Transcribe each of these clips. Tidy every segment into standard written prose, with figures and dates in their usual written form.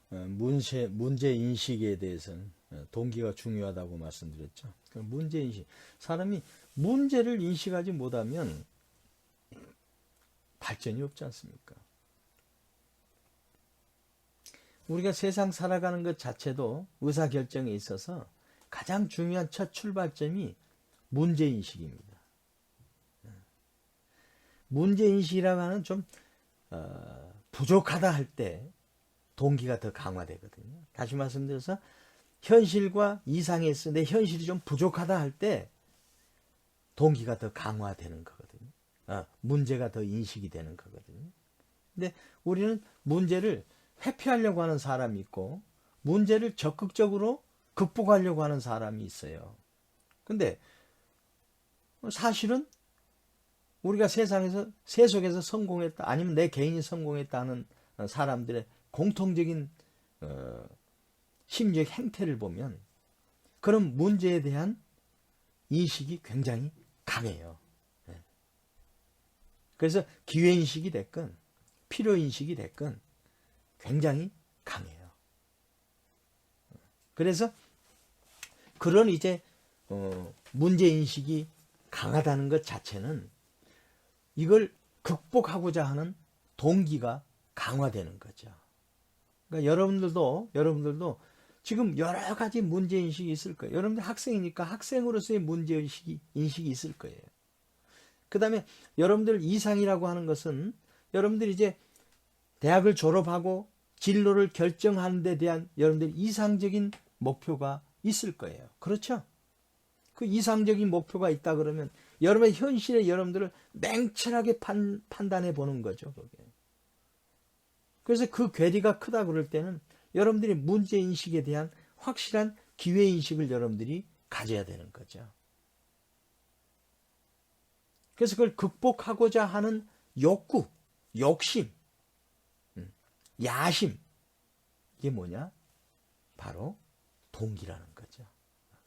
문제 인식에 대해서는 동기가 중요하다고 말씀드렸죠. 문제 인식. 사람이 문제를 인식하지 못하면 발전이 없지 않습니까? 우리가 세상 살아가는 것 자체도 의사결정에 있어서 가장 중요한 첫 출발점이 문제인식입니다. 문제인식이라고 하는 좀 부족하다 할 때 동기가 더 강화되거든요. 다시 말씀드려서 현실과 이상에 있어 내 현실이 좀 부족하다 할 때 동기가 더 강화되는 거거든요. 문제가 더 인식이 되는 거거든요. 근데 우리는 문제를 회피하려고 하는 사람이 있고 문제를 적극적으로 극복하려고 하는 사람이 있어요. 근데 사실은 우리가 세속에서 성공했다 아니면 내 개인이 성공했다는 사람들의 공통적인 심리적 행태를 보면 그런 문제에 대한 인식이 굉장히 강해요. 그래서 기회인식이 됐건 필요인식이 됐건 굉장히 강해요. 그래서 그런 이제 문제인식이 강하다는 것 자체는 이걸 극복하고자 하는 동기가 강화되는 거죠. 그러니까 여러분들도 지금 여러 가지 문제인식이 있을 거예요. 여러분들 학생이니까 학생으로서의 문제인식이 있을 거예요. 그 다음에 여러분들 이상이라고 하는 것은 여러분들이 이제 대학을 졸업하고 진로를 결정하는 데 대한 여러분들 이상적인 목표가 있을 거예요. 그렇죠? 그 이상적인 목표가 있다 그러면 여러분의 현실에 여러분들을 냉철하게 판단해 보는 거죠. 그게. 그래서 그 괴리가 크다 그럴 때는 여러분들이 문제인식에 대한 확실한 기회인식을 여러분들이 가져야 되는 거죠. 그래서 그걸 극복하고자 하는 욕구, 욕심, 야심, 이게 뭐냐? 바로 동기라는 거죠.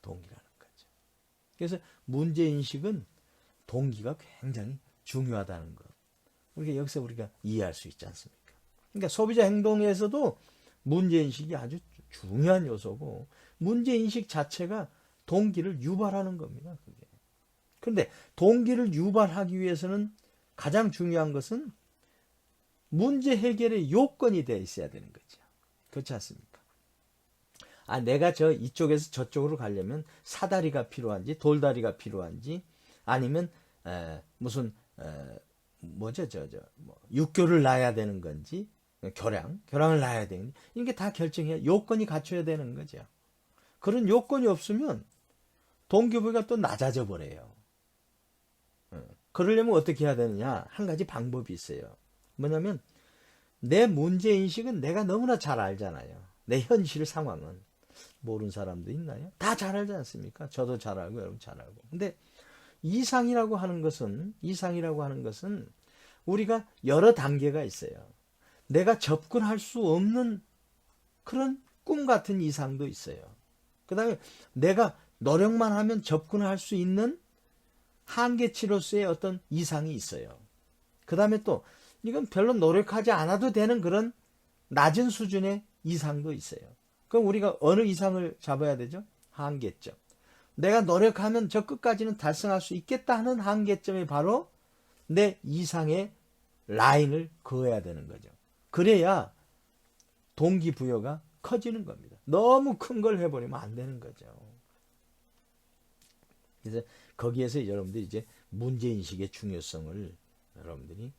동기라는 거죠. 그래서 문제인식은 동기가 굉장히 중요하다는 것. 우리가 여기서 우리가 이해할 수 있지 않습니까? 그러니까 소비자 행동에서도 문제인식이 아주 중요한 요소고 문제인식 자체가 동기를 유발하는 겁니다. 그게. 그런데 동기를 유발하기 위해서는 가장 중요한 것은 문제 해결의 요건이 되어 있어야 되는 거죠. 그렇지 않습니까? 내가 이쪽에서 저쪽으로 가려면 사다리가 필요한지 돌다리가 필요한지 아니면 육교를 놔야 되는 건지 교량을 놔야 되는지 이게 다 결정해야 요건이 갖춰야 되는 거죠. 그런 요건이 없으면 동기부여가 또 낮아져 버려요. 그러려면 어떻게 해야 되느냐? 한 가지 방법이 있어요. 뭐냐면 내 문제인식은 내가 너무나 잘 알잖아요. 내 현실 상황은. 모르는 사람도 있나요? 다 잘 알지 않습니까? 저도 잘 알고 여러분 잘 알고. 근데 이상이라고 하는 것은 우리가 여러 단계가 있어요. 내가 접근할 수 없는 그런 꿈 같은 이상도 있어요. 그 다음에 내가 노력만 하면 접근할 수 있는 한계치로서의 어떤 이상이 있어요. 그 다음에 또 이건 별로 노력하지 않아도 되는 그런 낮은 수준의 이상도 있어요. 그럼 우리가 어느 이상을 잡아야 되죠? 한계점. 내가 노력하면 저 끝까지는 달성할 수 있겠다 하는 한계점이 바로 내 이상의 라인을 그어야 되는 거죠. 그래야 동기부여가 커지는 겁니다. 너무 큰 걸 해버리면 안 되는 거죠. 그래서 거기에서 여러분들이 이제 문제인식의 중요성을 여러분들이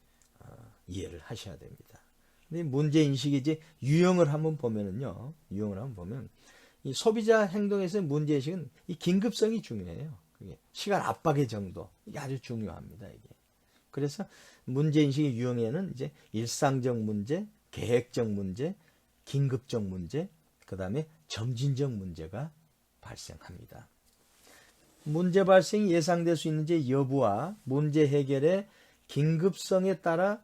이해를 하셔야 됩니다. 근데 문제인식의 이제 유형을 한번 보면은요, 이 소비자 행동에서의 문제인식은 이 긴급성이 중요해요. 그게 시간 압박의 정도, 이게 아주 중요합니다, 이게. 그래서 문제인식의 유형에는 이제 일상적 문제, 계획적 문제, 긴급적 문제, 그 다음에 점진적 문제가 발생합니다. 문제 발생이 예상될 수 있는지 여부와 문제 해결의 긴급성에 따라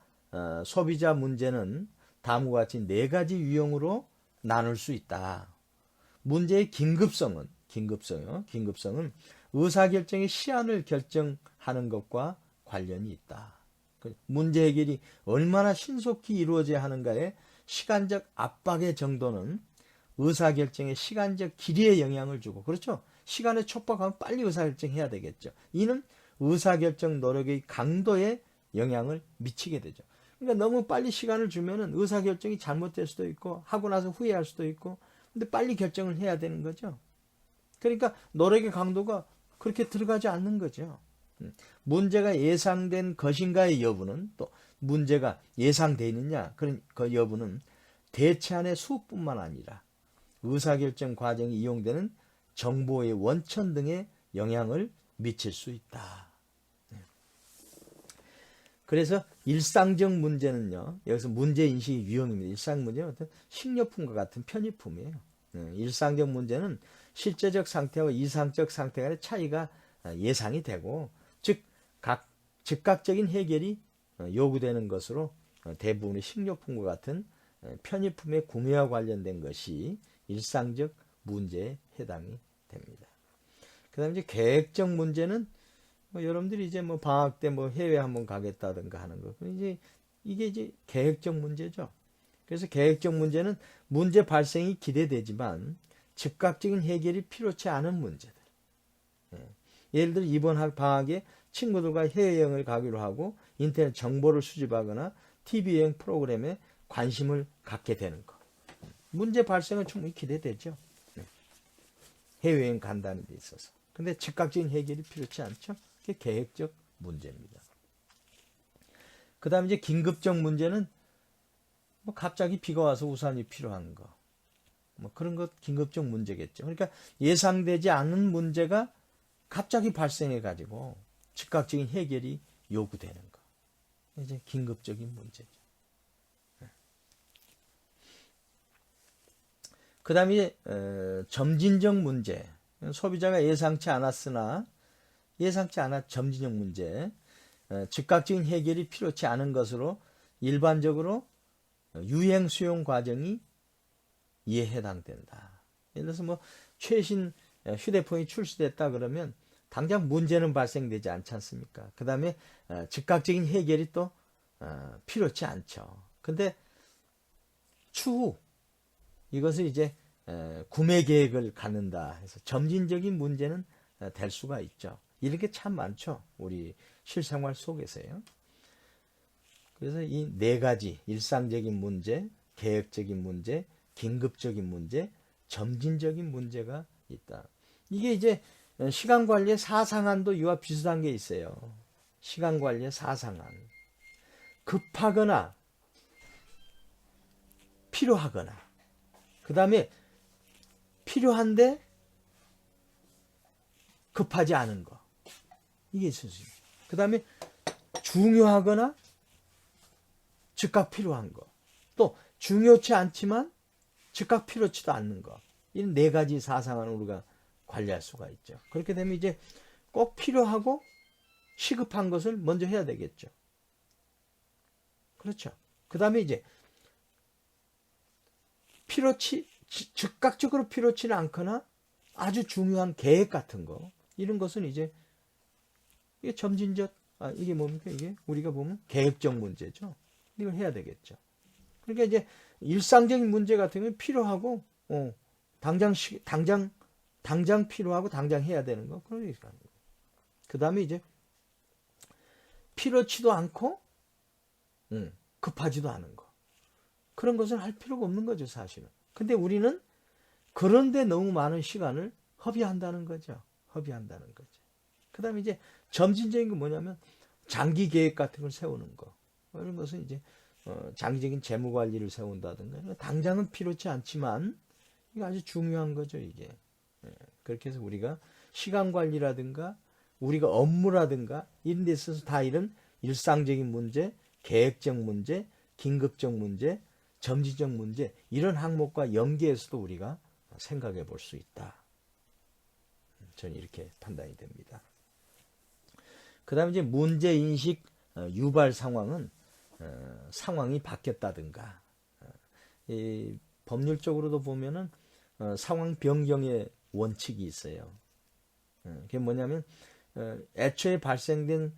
소비자 문제는 다음과 같이 4가지 유형으로 나눌 수 있다. 문제의 긴급성은 의사결정의 시한을 결정하는 것과 관련이 있다. 문제 해결이 얼마나 신속히 이루어져야 하는가에 시간적 압박의 정도는 의사결정의 시간적 길이에 영향을 주고, 그렇죠? 시간에 촉박하면 빨리 의사결정해야 되겠죠. 이는 의사결정 노력의 강도에 영향을 미치게 되죠. 그러니까 너무 빨리 시간을 주면은 의사결정이 잘못될 수도 있고 하고 나서 후회할 수도 있고, 근데 빨리 결정을 해야 되는 거죠. 그러니까 노력의 강도가 그렇게 들어가지 않는 거죠. 문제가 예상된 것인가의 여부는, 또 문제가 예상되느냐 그 여부는 대체안의 수뿐만 아니라 의사결정 과정이 이용되는 정보의 원천 등에 영향을 미칠 수 있다. 그래서 일상적 문제는요, 여기서 문제인식의 유형입니다. 일상 문제는 어떤 식료품과 같은 편의품이에요. 일상적 문제는 실제적 상태와 이상적 상태 간의 차이가 예상이 되고, 즉 즉각적인 해결이 요구되는 것으로 대부분의 식료품과 같은 편의품의 구매와 관련된 것이 일상적 문제에 해당이 됩니다. 그 다음에 이제 계획적 문제는 여러분들이 이제 방학 때 해외 한번 가겠다든가 하는 거. 이게 이제 계획적 문제죠. 그래서 계획적 문제는 문제 발생이 기대되지만 즉각적인 해결이 필요치 않은 문제들. 예를 들어 이번 방학에 친구들과 해외여행을 가기로 하고 인터넷 정보를 수집하거나 TV 여행 프로그램에 관심을 갖게 되는 거. 문제 발생은 충분히 기대되죠. 해외여행 간다는 데 있어서. 근데 즉각적인 해결이 필요치 않죠. 그게 계획적 문제입니다. 그 다음에 이제 긴급적 문제는 갑자기 비가 와서 우산이 필요한 거. 그런 것 긴급적 문제겠죠. 그러니까 예상되지 않은 문제가 갑자기 발생해 가지고 즉각적인 해결이 요구되는 거. 이제 긴급적인 문제죠. 그 다음에 점진적 문제. 소비자가 예상치 않았으나 점진적 문제. 즉각적인 해결이 필요치 않은 것으로 일반적으로 유행 수용 과정이 이에 해당된다. 예를 들어서 최신 휴대폰이 출시됐다 그러면 당장 문제는 발생되지 않지 않습니까? 그 다음에 즉각적인 해결이 또 필요치 않죠. 근데 추후 이것을 이제 구매 계획을 갖는다 해서 점진적인 문제는 될 수가 있죠. 이런 게 참 많죠. 우리 실생활 속에서요. 그래서 이 네 가지 일상적인 문제, 계획적인 문제, 긴급적인 문제, 점진적인 문제가 있다. 이게 이제 시간 관리의 4상한도 이와 비슷한 게 있어요. 시간 관리의 4상한. 급하거나 필요하거나, 그 다음에 필요한데 급하지 않은 거. 이게 있을 수 있어요. 그 다음에 중요하거나 즉각 필요한 거. 또 중요치 않지만 즉각 필요치도 않는 거. 이런 네 가지 사상을 우리가 관리할 수가 있죠. 그렇게 되면 이제 꼭 필요하고 시급한 것을 먼저 해야 되겠죠. 그렇죠. 그 다음에 이제 즉각적으로 필요치는 않거나 아주 중요한 계획 같은 거, 이런 것은 이제 이게 점진적, 이게 뭡니까? 이게 우리가 보면 계획적 문제죠. 이걸 해야 되겠죠. 그러니까 이제 일상적인 문제 같은 경우는 필요하고, 당장 필요하고 당장 해야 되는 거, 그런 게 있어요. 그 다음에 이제 필요치도 않고, 급하지도 않은 거. 그런 것은 할 필요가 없는 거죠, 사실은. 근데 우리는 그런데 너무 많은 시간을 허비한다는 거죠. 그 다음에 이제 점진적인 건 뭐냐면 장기 계획 같은 걸 세우는 거. 이런 것은 이제 장기적인 재무 관리를 세운다든가. 당장은 필요치 않지만 이게 아주 중요한 거죠, 이게. 그렇게 해서 우리가 시간 관리라든가 우리가 업무라든가 이런 데 있어서 다 이런 일상적인 문제, 계획적 문제, 긴급적 문제, 점진적 문제, 이런 항목과 연계해서도 우리가 생각해 볼 수 있다. 저는 이렇게 판단이 됩니다. 그 다음에 이제 문제인식 유발 상황은 상황이 바뀌었다든가, 이 법률적으로도 보면은 상황 변경의 원칙이 있어요. 그게 뭐냐면 애초에 발생된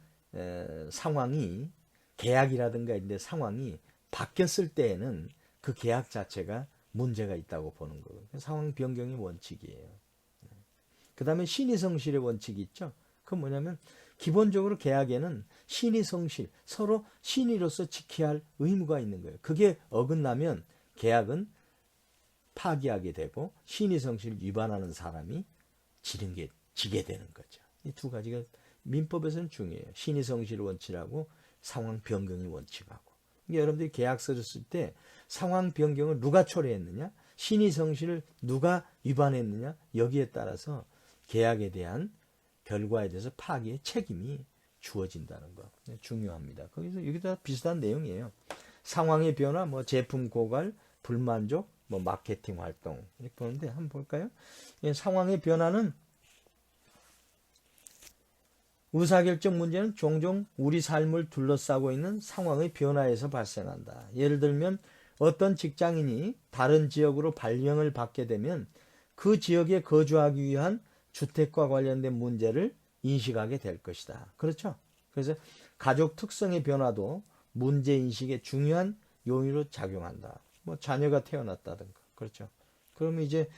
상황이 계약이라든가 이런 상황이 바뀌었을 때에는 그 계약 자체가 문제가 있다고 보는 거예요. 상황 변경의 원칙이에요. 그 다음에 신의성실의 원칙이 있죠. 그건 뭐냐면 기본적으로 계약에는 신의성실, 서로 신의로서 지켜야 할 의무가 있는 거예요. 그게 어긋나면 계약은 파기하게 되고 신의성실 위반하는 사람이 지게 되는 거죠. 이 두 가지가 민법에서는 중요해요. 신의성실 원칙하고 상황 변경의 원칙하고. 여러분들이 계약서를 쓸 때 상황 변경을 누가 초래했느냐, 신의성실을 누가 위반했느냐, 여기에 따라서 계약에 대한 결과에 대해서 파기의 책임이 주어진다는 거 중요합니다. 거기서 여기다 비슷한 내용이에요. 상황의 변화, 뭐 제품 고갈, 불만족, 뭐 마케팅 활동 이렇게 보는데 한번 볼까요? 상황의 변화는 의사결정 문제는 종종 우리 삶을 둘러싸고 있는 상황의 변화에서 발생한다. 예를 들면 어떤 직장인이 다른 지역으로 발령을 받게 되면 그 지역에 거주하기 위한 주택과 관련된 문제를 인식하게 될 것이다. 그렇죠? 그래서 가족 특성의 변화도 문제인식의 중요한 요인으로 작용한다. 뭐 자녀가 태어났다든가. 그렇죠? 그러면 이제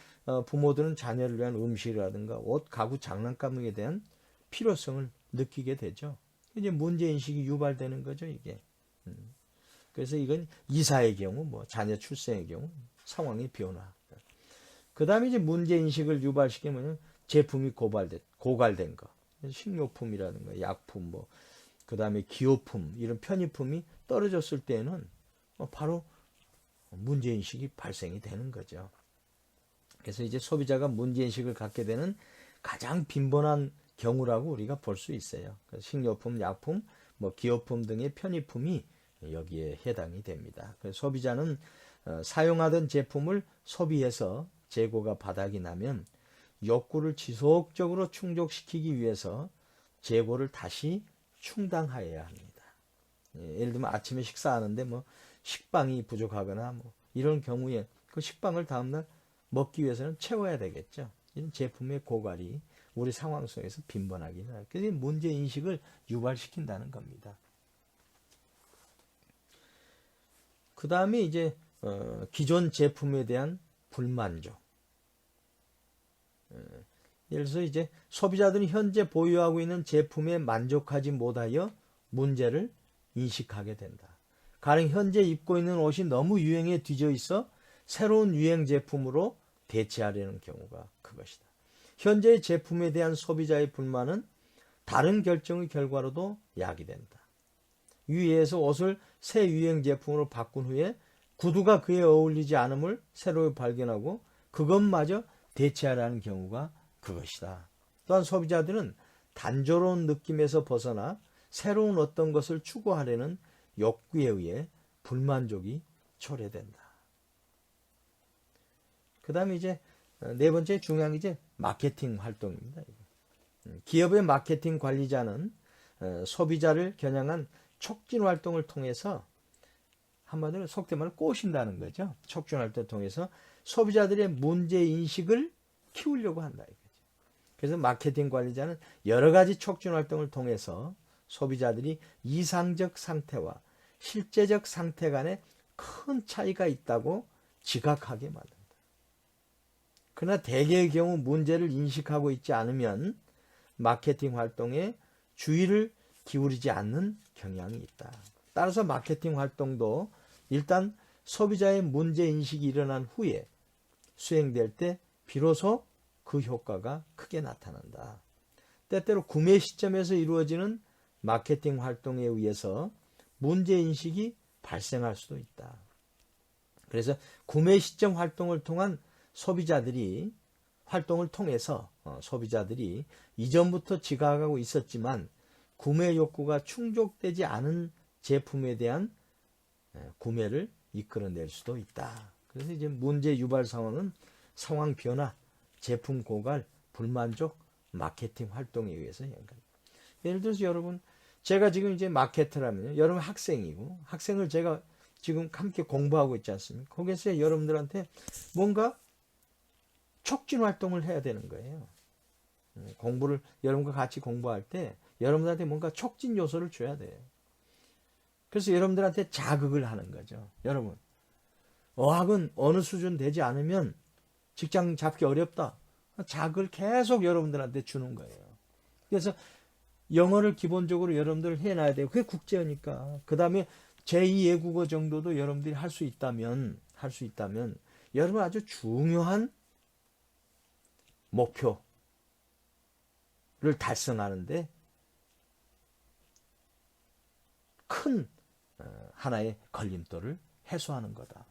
부모들은 자녀를 위한 음식이라든가 옷, 가구, 장난감에 대한 필요성을 느끼게 되죠. 이제 문제인식이 유발되는 거죠, 이게. 그래서 이건 이사의 경우, 뭐 자녀 출생의 경우, 상황의 변화. 그 다음에 이제 문제인식을 유발시키면 제품이 고갈된 거. 식료품이라든가 약품, 뭐, 그 다음에 기호품, 이런 편의품이 떨어졌을 때는 바로 문제인식이 발생이 되는 거죠. 그래서 이제 소비자가 문제인식을 갖게 되는 가장 빈번한 경우라고 우리가 볼 수 있어요. 식료품, 약품, 뭐 기호품 등의 편의품이 여기에 해당이 됩니다. 그래서 소비자는 사용하던 제품을 소비해서 재고가 바닥이 나면 욕구를 지속적으로 충족시키기 위해서 재고를 다시 충당하여야 합니다. 예를 들면 아침에 식사하는데 뭐 식빵이 부족하거나 뭐 이런 경우에 그 식빵을 다음날 먹기 위해서는 채워야 되겠죠. 이런 제품의 고갈이 우리 상황 속에서 빈번하긴 해요. 그래서 문제인식을 유발시킨다는 겁니다. 그 다음에 이제 기존 제품에 대한 불만족. 예를 들어서 이제 소비자들이 현재 보유하고 있는 제품에 만족하지 못하여 문제를 인식하게 된다. 가령 현재 입고 있는 옷이 너무 유행에 뒤져 있어 새로운 유행 제품으로 대체하려는 경우가 그것이다. 현재의 제품에 대한 소비자의 불만은 다른 결정의 결과로도 야기된다. 유해에서 옷을 새 유행 제품으로 바꾼 후에 구두가 그에 어울리지 않음을 새로 발견하고 그것마저 대체하라는 경우가 그것이다. 또한 소비자들은 단조로운 느낌에서 벗어나 새로운 어떤 것을 추구하려는 욕구에 의해 불만족이 초래된다. 그 다음에 이제 네 번째 중요한 게 이제 마케팅 활동입니다. 기업의 마케팅 관리자는 소비자를 겨냥한 촉진 활동을 통해서 한마디로 속된 말로 꼬신다는 거죠. 촉진 활동을 통해서 소비자들의 문제 인식을 키우려고 한다 이거죠. 그래서 마케팅 관리자는 여러 가지 촉진 활동을 통해서 소비자들이 이상적 상태와 실제적 상태 간에 큰 차이가 있다고 지각하게 만든다. 그러나 대개의 경우 문제를 인식하고 있지 않으면 마케팅 활동에 주의를 기울이지 않는 경향이 있다. 따라서 마케팅 활동도 일단 소비자의 문제 인식이 일어난 후에 수행될 때 비로소 그 효과가 크게 나타난다. 때때로 구매 시점에서 이루어지는 마케팅 활동에 의해서 문제 인식이 발생할 수도 있다. 그래서 구매 시점 활동을 통한 활동을 통해서 소비자들이 이전부터 지각하고 있었지만 구매 욕구가 충족되지 않은 제품에 대한 구매를 이끌어낼 수도 있다. 그래서 이제 문제 유발 상황은 상황 변화, 제품 고갈, 불만족, 마케팅 활동에 의해서 연관. 예를 들어서 여러분, 제가 지금 이제 마케터라면요, 여러분 학생이고 학생을 제가 지금 함께 공부하고 있지 않습니까? 거기서 여러분들한테 뭔가 촉진 활동을 해야 되는 거예요. 공부를 여러분과 같이 공부할 때 여러분들한테 뭔가 촉진 요소를 줘야 돼요. 그래서 여러분들한테 자극을 하는 거죠. 여러분, 어학은 어느 수준 되지 않으면 직장 잡기 어렵다. 자극을 계속 여러분들한테 주는 거예요. 그래서 영어를 기본적으로 여러분들 해놔야 돼요. 그게 국제어니까. 그 다음에 제2 외국어 정도도 여러분들이 할 수 있다면 여러분 아주 중요한 목표를 달성하는데 큰 하나의 걸림돌을 해소하는 거다.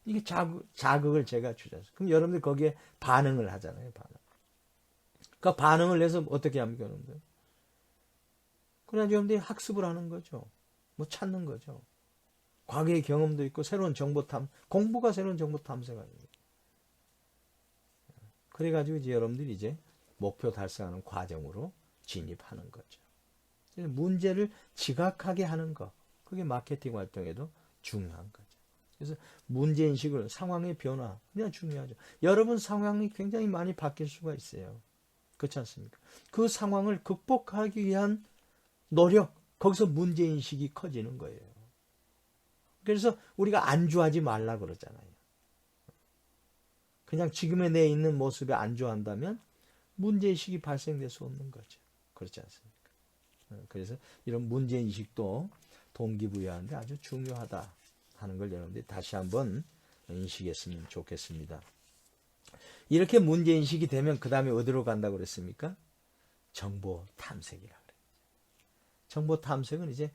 이게 자극을 제가 주잖아요. 그럼 여러분들 거기에 반응을 하잖아요. 그러니까 반응을 해서 어떻게 합니까, 여러분들? 그래야 여러분들이 학습을 하는 거죠. 뭐 찾는 거죠. 과거의 경험도 있고 새로운 공부가 새로운 정보 탐색 아닙니까? 그래가지고 이제 여러분들이 이제 목표 달성하는 과정으로 진입하는 거죠. 문제를 지각하게 하는 거, 그게 마케팅 활동에도 중요한 거죠. 그래서 문제인식을, 상황의 변화, 그냥 중요하죠. 여러분 상황이 굉장히 많이 바뀔 수가 있어요. 그렇지 않습니까? 그 상황을 극복하기 위한 노력, 거기서 문제인식이 커지는 거예요. 그래서 우리가 안주하지 말라 그러잖아요. 그냥 지금의 내 있는 모습에 안주한다면 문제인식이 발생될 수 없는 거죠. 그렇지 않습니까? 그래서 이런 문제인식도 동기부여하는데 아주 중요하다 하는 걸 여러분들이 다시 한번 인식했으면 좋겠습니다. 이렇게 문제인식이 되면 그 다음에 어디로 간다고 그랬습니까? 정보 탐색이라 그래요. 정보 탐색은 이제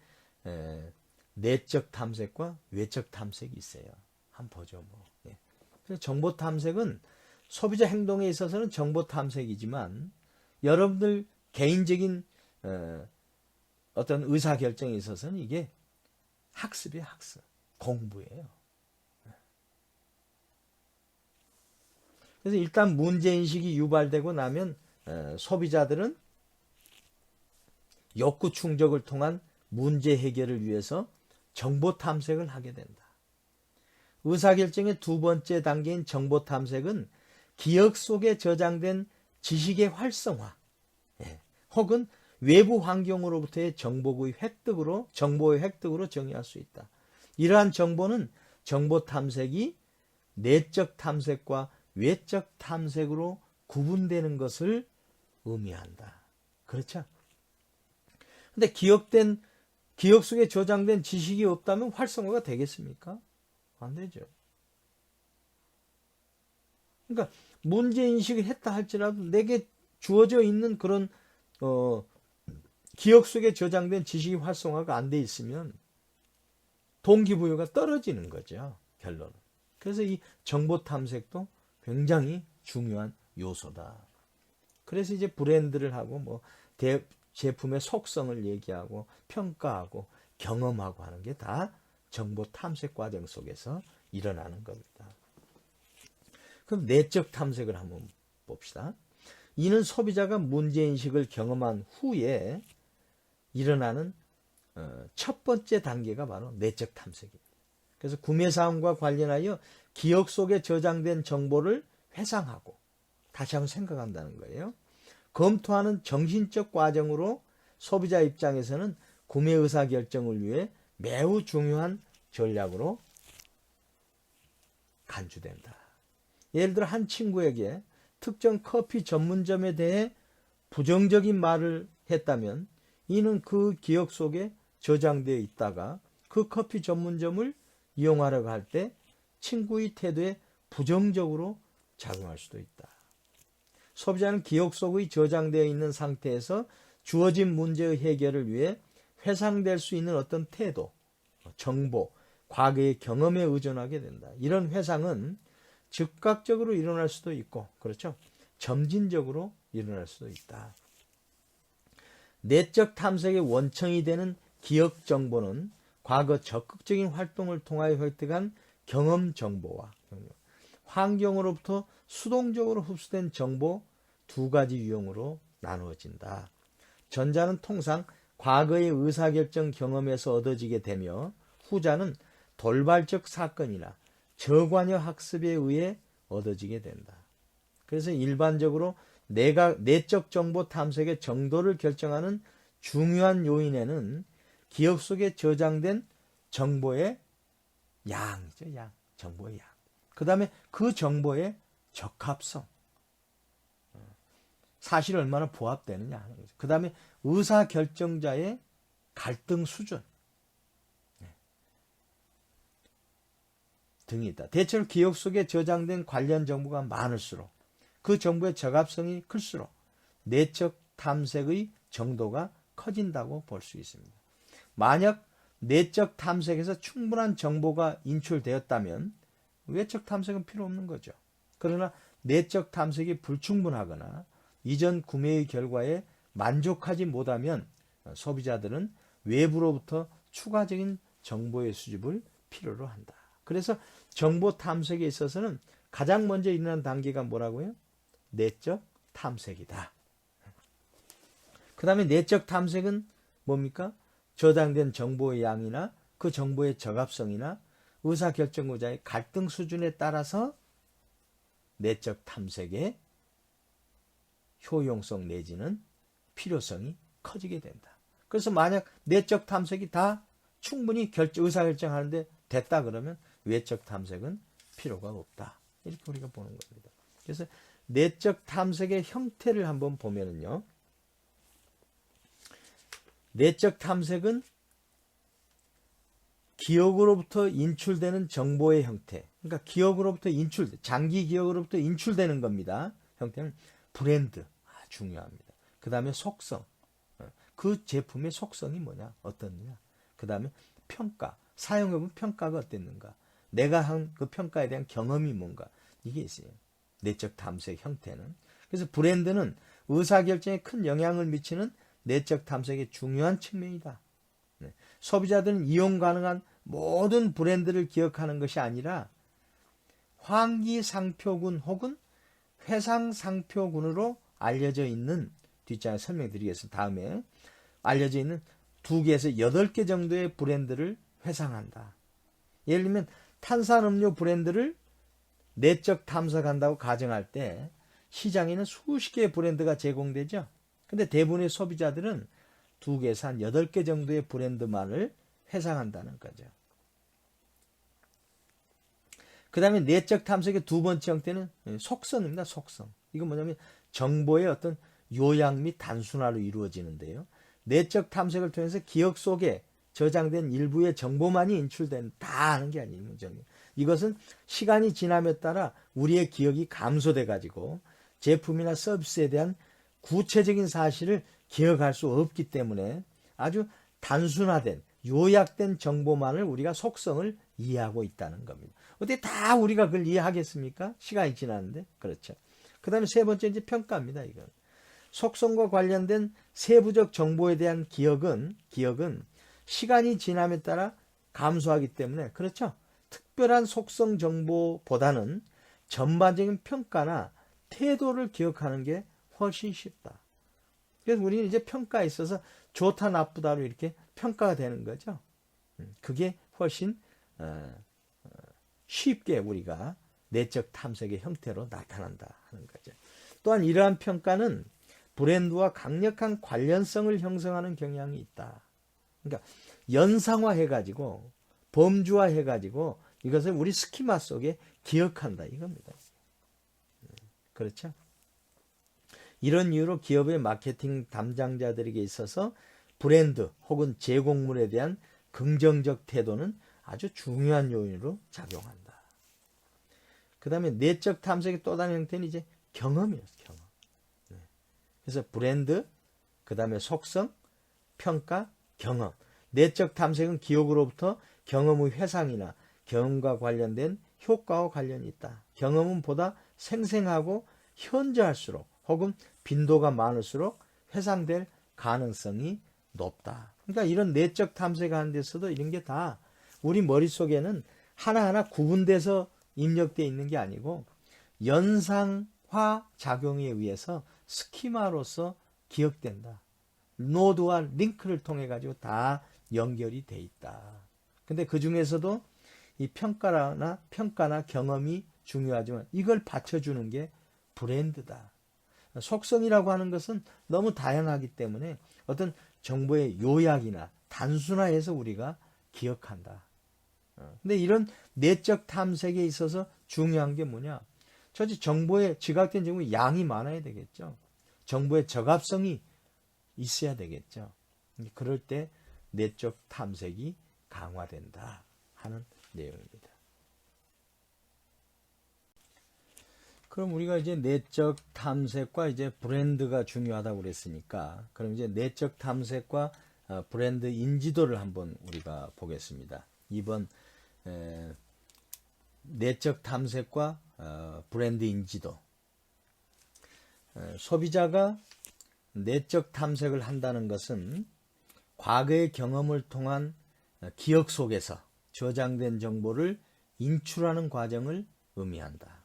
내적 탐색과 외적 탐색이 있어요. 한번 보죠. 그래서 정보 탐색은 소비자 행동에 있어서는 정보 탐색이지만 여러분들 개인적인 어떤 의사결정에 있어서는 이게 학습이에요. 학습. 공부예요. 그래서 일단 문제인식이 유발되고 나면 소비자들은 욕구 충족을 통한 문제 해결을 위해서 정보 탐색을 하게 된다. 의사결정의 두 번째 단계인 정보 탐색은 기억 속에 저장된 지식의 활성화 혹은 외부 환경으로부터의 정보의 획득으로 정의할 수 있다. 이러한 정보는 정보 탐색이 내적 탐색과 외적 탐색으로 구분되는 것을 의미한다. 그렇죠? 근데 기억 속에 저장된 지식이 없다면 활성화가 되겠습니까? 안 되죠. 그러니까 문제인식을 했다 할지라도 내게 주어져 있는 그런 기억 속에 저장된 지식이 활성화가 안 돼 있으면 동기부여가 떨어지는 거죠. 결론은. 그래서 이 정보 탐색도 굉장히 중요한 요소다. 그래서 이제 브랜드를 하고 제품의 속성을 얘기하고 평가하고 경험하고 하는 게 다 정보 탐색 과정 속에서 일어나는 겁니다. 그럼 내적 탐색을 한번 봅시다. 이는 소비자가 문제인식을 경험한 후에 일어나는 첫 번째 단계가 바로 내적 탐색입니다. 그래서 구매 사항과 관련하여 기억 속에 저장된 정보를 회상하고 다시 한번 생각한다는 거예요. 검토하는 정신적 과정으로 소비자 입장에서는 구매 의사 결정을 위해 매우 중요한 전략으로 간주된다. 예를 들어 한 친구에게 특정 커피 전문점에 대해 부정적인 말을 했다면 이는 그 기억 속에 저장되어 있다가 그 커피 전문점을 이용하려고 할 때 친구의 태도에 부정적으로 작용할 수도 있다. 소비자는 기억 속에 저장되어 있는 상태에서 주어진 문제의 해결을 위해 회상될 수 있는 어떤 태도, 정보, 과거의 경험에 의존하게 된다. 이런 회상은 즉각적으로 일어날 수도 있고, 그렇죠? 점진적으로 일어날 수도 있다. 내적 탐색의 원천이 되는 기억 정보는 과거 적극적인 활동을 통하여 획득한 경험 정보와 환경으로부터 수동적으로 흡수된 정보 두 가지 유형으로 나누어진다. 전자는 통상 과거의 의사결정 경험에서 얻어지게 되며 후자는 돌발적 사건이나 저관여 학습에 의해 얻어지게 된다. 그래서 일반적으로 내적 정보 탐색의 정도를 결정하는 중요한 요인에는 기억 속에 저장된 정보의 양이죠, 양. 정보의 양. 그 다음에 그 정보의 적합성. 사실 얼마나 부합되느냐 하는 거죠. 그 다음에 의사결정자의 갈등 수준 등이 있다. 대체로 기억 속에 저장된 관련 정보가 많을수록 그 정보의 적합성이 클수록 내적 탐색의 정도가 커진다고 볼 수 있습니다. 만약 내적 탐색에서 충분한 정보가 인출되었다면 외적 탐색은 필요 없는 거죠. 그러나 내적 탐색이 불충분하거나 이전 구매의 결과에 만족하지 못하면 소비자들은 외부로부터 추가적인 정보의 수집을 필요로 한다. 그래서 정보 탐색에 있어서는 가장 먼저 일어나는 단계가 뭐라고요? 내적 탐색이다. 그 다음에 내적 탐색은 뭡니까? 저장된 정보의 양이나 그 정보의 적합성이나 의사결정자의 갈등 수준에 따라서 내적 탐색의 효용성 내지는 필요성이 커지게 된다. 그래서 만약 내적 탐색이 다 충분히 의사결정하는데 됐다 그러면 외적 탐색은 필요가 없다. 이렇게 우리가 보는 겁니다. 그래서 내적 탐색의 형태를 한번 보면은요. 내적 탐색은 기억으로부터 인출되는 정보의 형태. 그러니까 기억으로부터 장기 기억으로부터 인출되는 겁니다. 형태는 브랜드. 중요합니다. 그 다음에 속성. 그 제품의 속성이 뭐냐? 어떻느냐? 그 다음에 평가. 사용해본 평가가 어땠는가? 내가 한 그 평가에 대한 경험이 뭔가? 이게 있어요. 내적 탐색 형태는. 그래서 브랜드는 의사결정에 큰 영향을 미치는 내적 탐색의 중요한 측면이다. 소비자들은 이용 가능한 모든 브랜드를 기억하는 것이 아니라 환기상표군 혹은 회상상표군으로 알려져 있는 뒷장에 설명드리겠습니다. 다음에 알려져 있는 2개에서 8개 정도의 브랜드를 회상한다. 예를 들면 탄산음료 브랜드를 내적 탐색한다고 가정할 때 시장에는 수십 개의 브랜드가 제공되죠. 근데 대부분의 소비자들은 2개에서 한 8개 정도의 브랜드만을 회상한다는 거죠. 그 다음에 내적 탐색의 두 번째 형태는 속성입니다. 속성. 이건 뭐냐면 정보의 어떤 요약 및 단순화로 이루어지는데요. 내적 탐색을 통해서 기억 속에 저장된 일부의 정보만이 인출된다 하는 게 아니에요. 이것은 시간이 지남에 따라 우리의 기억이 감소돼 가지고 제품이나 서비스에 대한 구체적인 사실을 기억할 수 없기 때문에 아주 단순화된 요약된 정보만을 우리가 속성을 이해하고 있다는 겁니다. 어떻게 다 우리가 그걸 이해하겠습니까? 시간이 지났는데. 그렇죠. 그 다음에 세 번째 이제 평가입니다. 이건 속성과 관련된 세부적 정보에 대한 기억은 시간이 지남에 따라 감소하기 때문에 그렇죠. 특별한 속성 정보보다는 전반적인 평가나 태도를 기억하는 게 훨씬 쉽다. 그래서 우리는 이제 평가에 있어서 좋다 나쁘다로 이렇게 평가가 되는 거죠. 그게 훨씬 쉽게 우리가 내적 탐색의 형태로 나타난다 하는 거죠. 또한 이러한 평가는 브랜드와 강력한 관련성을 형성하는 경향이 있다. 그러니까 연상화해가지고 범주화해가지고 이것을 우리 스키마 속에 기억한다 이겁니다. 그렇죠? 이런 이유로 기업의 마케팅 담당자들에게 있어서 브랜드 혹은 제공물에 대한 긍정적 태도는 아주 중요한 요인으로 작용한다. 그 다음에 내적 탐색의 또 다른 형태는 이제 경험이에요. 경험. 그래서 브랜드, 그 다음에 속성, 평가, 경험. 내적 탐색은 기억으로부터 경험의 회상이나 경험과 관련된 효과와 관련이 있다. 경험은 보다 생생하고 현저할수록 혹은 빈도가 많을수록 회상될 가능성이 높다. 그러니까 이런 내적 탐색하는 데서도 이런 게 다 우리 머릿속에는 하나하나 구분돼서 입력되어 있는 게 아니고 연상화 작용에 의해서 스키마로서 기억된다. 노드와 링크를 통해 가지고 다 연결이 돼 있다. 근데 그 중에서도 이 평가나 경험이 중요하지만 이걸 받쳐주는 게 브랜드다. 속성이라고 하는 것은 너무 다양하기 때문에 어떤 정보의 요약이나 단순화해서 우리가 기억한다. 근데 이런 내적 탐색에 있어서 중요한 게 뭐냐? 정보에 지각된 정보의 양이 많아야 되겠죠. 정보의 적합성이 있어야 되겠죠. 그럴 때 내적 탐색이 강화된다 하는 내용입니다. 그럼 우리가 이제 내적 탐색과 이제 브랜드가 중요하다고 그랬으니까, 그럼 이제 내적 탐색과 브랜드 인지도를 한번 우리가 보겠습니다. 이번 내적 탐색과 브랜드 인지도. 소비자가 내적 탐색을 한다는 것은 과거의 경험을 통한 기억 속에서 저장된 정보를 인출하는 과정을 의미한다.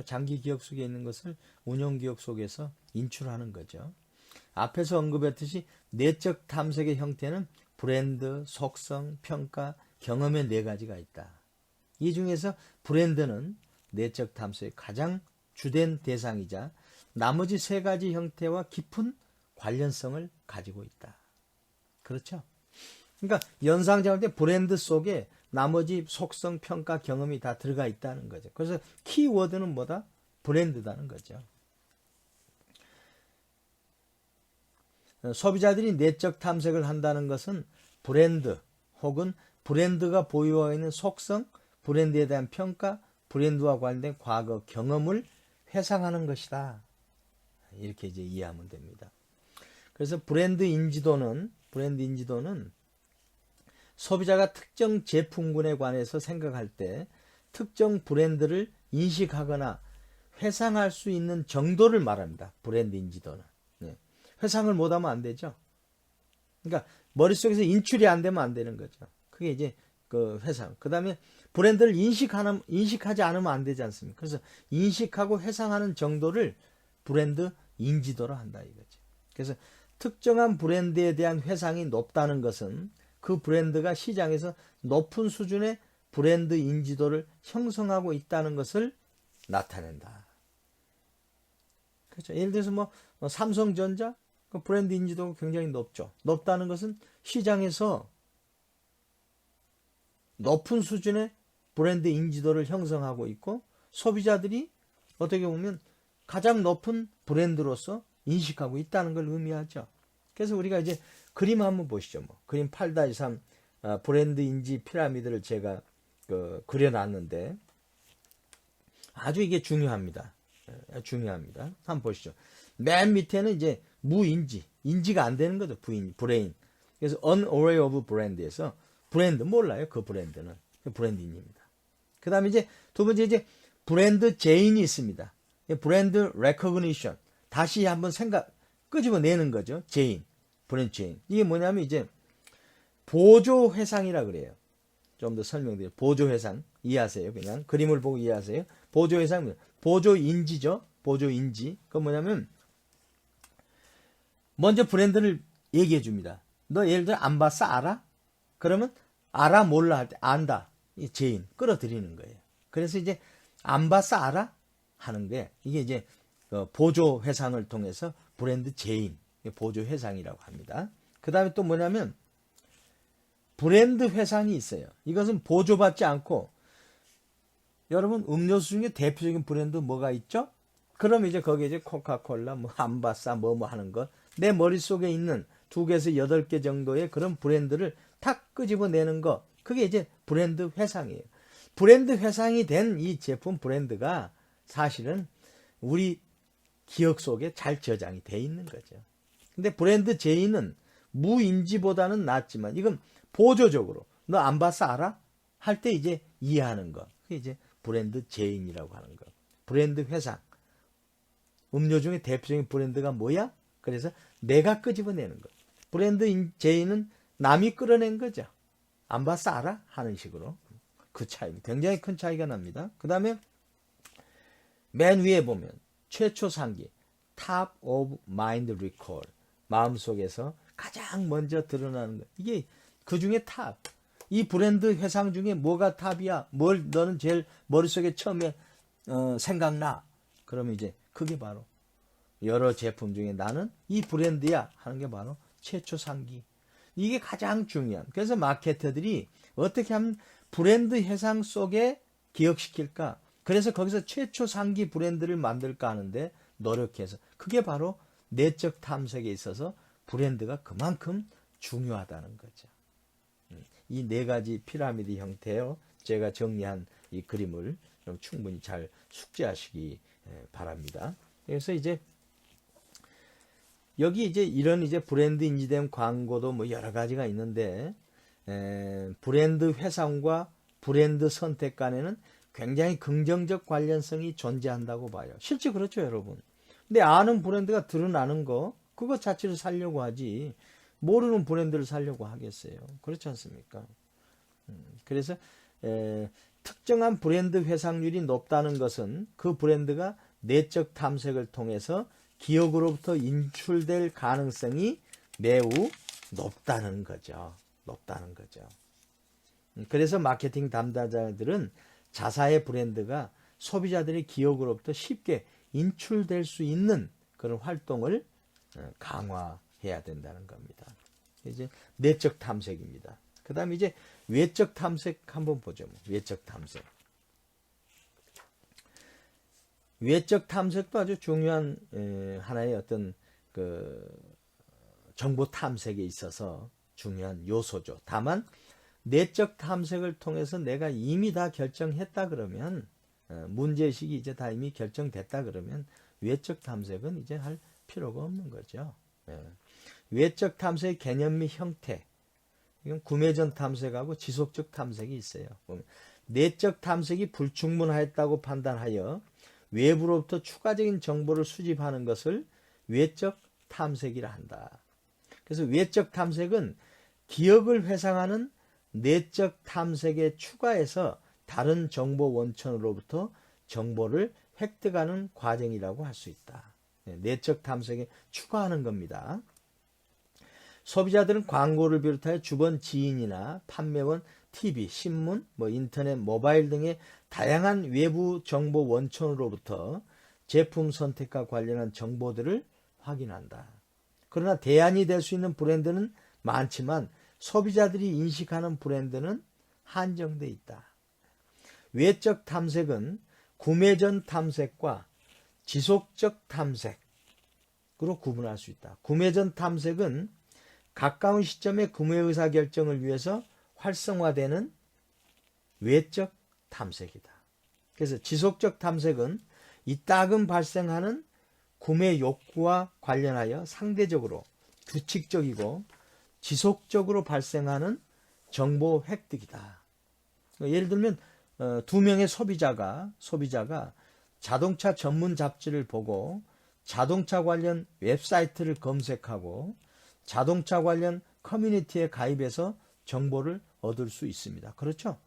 장기 기억 속에 있는 것을 운용 기억 속에서 인출하는 거죠. 앞에서 언급했듯이 내적 탐색의 형태는 브랜드, 속성, 평가, 경험의 4가지가 있다. 이 중에서 브랜드는 내적 탐색의 가장 주된 대상이자 나머지 3가지 형태와 깊은 관련성을 가지고 있다. 그렇죠? 그러니까 연상작할 때 브랜드 속에 나머지 속성, 평가, 경험이 다 들어가 있다는 거죠. 그래서 키워드는 뭐다? 브랜드다는 거죠. 소비자들이 내적 탐색을 한다는 것은 브랜드 혹은 브랜드가 보유하고 있는 속성, 브랜드에 대한 평가, 브랜드와 관련된 과거 경험을 회상하는 것이다. 이렇게 이제 이해하면 됩니다. 그래서 브랜드 인지도는 소비자가 특정 제품군에 관해서 생각할 때 특정 브랜드를 인식하거나 회상할 수 있는 정도를 말합니다. 브랜드 인지도는. 회상을 못하면 안 되죠. 그러니까 머릿속에서 인출이 안 되면 안 되는 거죠. 그게 이제 그 회상. 그 다음에 브랜드를 인식하지 않으면 안 되지 않습니까? 그래서 인식하고 회상하는 정도를 브랜드 인지도로 한다 이거죠. 그래서 특정한 브랜드에 대한 회상이 높다는 것은 그 브랜드가 시장에서 높은 수준의 브랜드 인지도를 형성하고 있다는 것을 나타낸다. 그렇죠. 예를 들어서 뭐 삼성전자 그 브랜드 인지도가 굉장히 높죠. 높다는 것은 시장에서 높은 수준의 브랜드 인지도를 형성하고 있고 소비자들이 어떻게 보면 가장 높은 브랜드로서 인식하고 있다는 걸 의미하죠. 그래서 우리가 이제 그림 한번 보시죠. 그림 8-3 브랜드 인지 피라미드를 제가 그려놨는데 아주 이게 중요합니다. 중요합니다. 한번 보시죠. 맨 밑에는 이제 무인지, 인지가 안 되는 거죠. 브레인. 그래서 unaware of brand에서 브랜드 몰라요. 그 브랜드는 브랜드인입니다. 그 다음에 이제 두 번째 이제 브랜드 제인이 있습니다. 브랜드 recognition. 다시 한번 끄집어내는 거죠. 제인. 브랜드 제인. 이게 뭐냐면 이제 보조 회상이라 그래요. 좀 더 설명드려요. 보조 회상. 이해하세요. 그냥 그림을 보고 이해하세요. 보조 회상. 보조 인지죠. 보조 인지. 그건 뭐냐면 먼저 브랜드를 얘기해 줍니다. 너 예를 들어 안 봤어? 알아? 그러면 알아 몰라 할 때 안다. 이 제인 끌어들이는 거예요. 그래서 이제 안 봤어? 알아? 하는데 이게 이제 보조 회상을 통해서 브랜드 제인 보조 회상이라고 합니다. 그 다음에 또 뭐냐면 브랜드 회상이 있어요. 이것은 보조받지 않고 여러분 음료수 중에 대표적인 브랜드 뭐가 있죠? 그럼 이제 거기에 이제 코카콜라, 뭐 암바사, 뭐 하는 것 내 머릿속에 있는 2개에서 8개 정도의 그런 브랜드를 탁 끄집어내는 거 그게 이제 브랜드 회상이에요. 브랜드 회상이 된 이 제품 브랜드가 사실은 우리 기억 속에 잘 저장이 돼 있는 거죠. 근데 브랜드 제인은 무인지보다는 낫지만 이건 보조적으로 너 안 봤어 알아? 할 때 이제 이해하는 거. 그게 이제 브랜드 제인이라고 하는 거. 브랜드 회상. 음료 중에 대표적인 브랜드가 뭐야? 그래서 내가 끄집어내는 거. 브랜드 제인은 남이 끌어낸 거죠. 안 봤어 알아? 하는 식으로. 그 차이 굉장히 큰 차이가 납니다. 그 다음에 맨 위에 보면 최초 상기 top of mind recall 마음속에서 가장 먼저 드러나는 거. 이게 그 중에 탑. 이 브랜드 회상 중에 뭐가 탑이야? 뭘 너는 제일 머릿속에 처음에 생각나? 그러면 이제 그게 바로 여러 제품 중에 나는 이 브랜드야 하는 게 바로 최초 상기. 이게 가장 중요한. 그래서 마케터들이 어떻게 하면 브랜드 해상 속에 기억시킬까? 그래서 거기서 최초 상기 브랜드를 만들까 하는데 노력해서 그게 바로 내적 탐색에 있어서 브랜드가 그만큼 중요하다는 거죠. 이 네 가지 피라미드 형태요. 제가 정리한 이 그림을 좀 충분히 잘 숙지하시기 바랍니다. 그래서 이제 여기 이제 이런 이제 브랜드 인지된 광고도 뭐 여러 가지가 있는데 브랜드 회상과 브랜드 선택 간에는 굉장히 긍정적 관련성이 존재한다고 봐요. 실제 그렇죠, 여러분. 근데 아는 브랜드가 드러나는 거 그것 자체를 살려고 하지 모르는 브랜드를 살려고 하겠어요. 그렇지 않습니까? 그래서 특정한 브랜드 회상률이 높다는 것은 그 브랜드가 내적 탐색을 통해서 기억으로부터 인출될 가능성이 매우 높다는 거죠. 높다는 거죠. 그래서 마케팅 담당자들은 자사의 브랜드가 소비자들의 기억으로부터 쉽게 인출될 수 있는 그런 활동을 강화해야 된다는 겁니다. 이제 내적 탐색입니다. 그 다음에 이제 외적 탐색 한번 보죠. 외적 탐색. 외적 탐색도 아주 중요한 하나의 어떤 그 정보 탐색에 있어서 중요한 요소죠. 다만 내적 탐색을 통해서 내가 이미 다 결정했다 그러면 문제의식이 이제 다 이미 결정됐다 그러면 외적 탐색은 이제 할 필요가 없는 거죠. 외적 탐색의 개념 및 형태. 이건 구매 전 탐색하고 지속적 탐색이 있어요. 내적 탐색이 불충분하였다고 판단하여 외부로부터 추가적인 정보를 수집하는 것을 외적 탐색이라 한다. 그래서 외적 탐색은 기억을 회상하는 내적 탐색에 추가해서 다른 정보 원천으로부터 정보를 획득하는 과정이라고 할 수 있다. 내적 탐색에 추가하는 겁니다. 소비자들은 광고를 비롯하여 주변 지인이나 판매원, TV, 신문, 인터넷, 모바일 등의 다양한 외부 정보 원천으로부터 제품 선택과 관련한 정보들을 확인한다. 그러나 대안이 될 수 있는 브랜드는 많지만 소비자들이 인식하는 브랜드는 한정돼 있다. 외적 탐색은 구매 전 탐색과 지속적 탐색으로 구분할 수 있다. 구매 전 탐색은 가까운 시점의 구매 의사 결정을 위해서 활성화되는 외적 탐색이다. 그래서 지속적 탐색은 이따금 발생하는 구매 욕구와 관련하여 상대적으로 규칙적이고 지속적으로 발생하는 정보 획득이다. 예를 들면 두 명의 소비자가 자동차 전문 잡지를 보고 자동차 관련 웹사이트를 검색하고 자동차 관련 커뮤니티에 가입해서 정보를 얻을 수 있습니다. 그렇죠?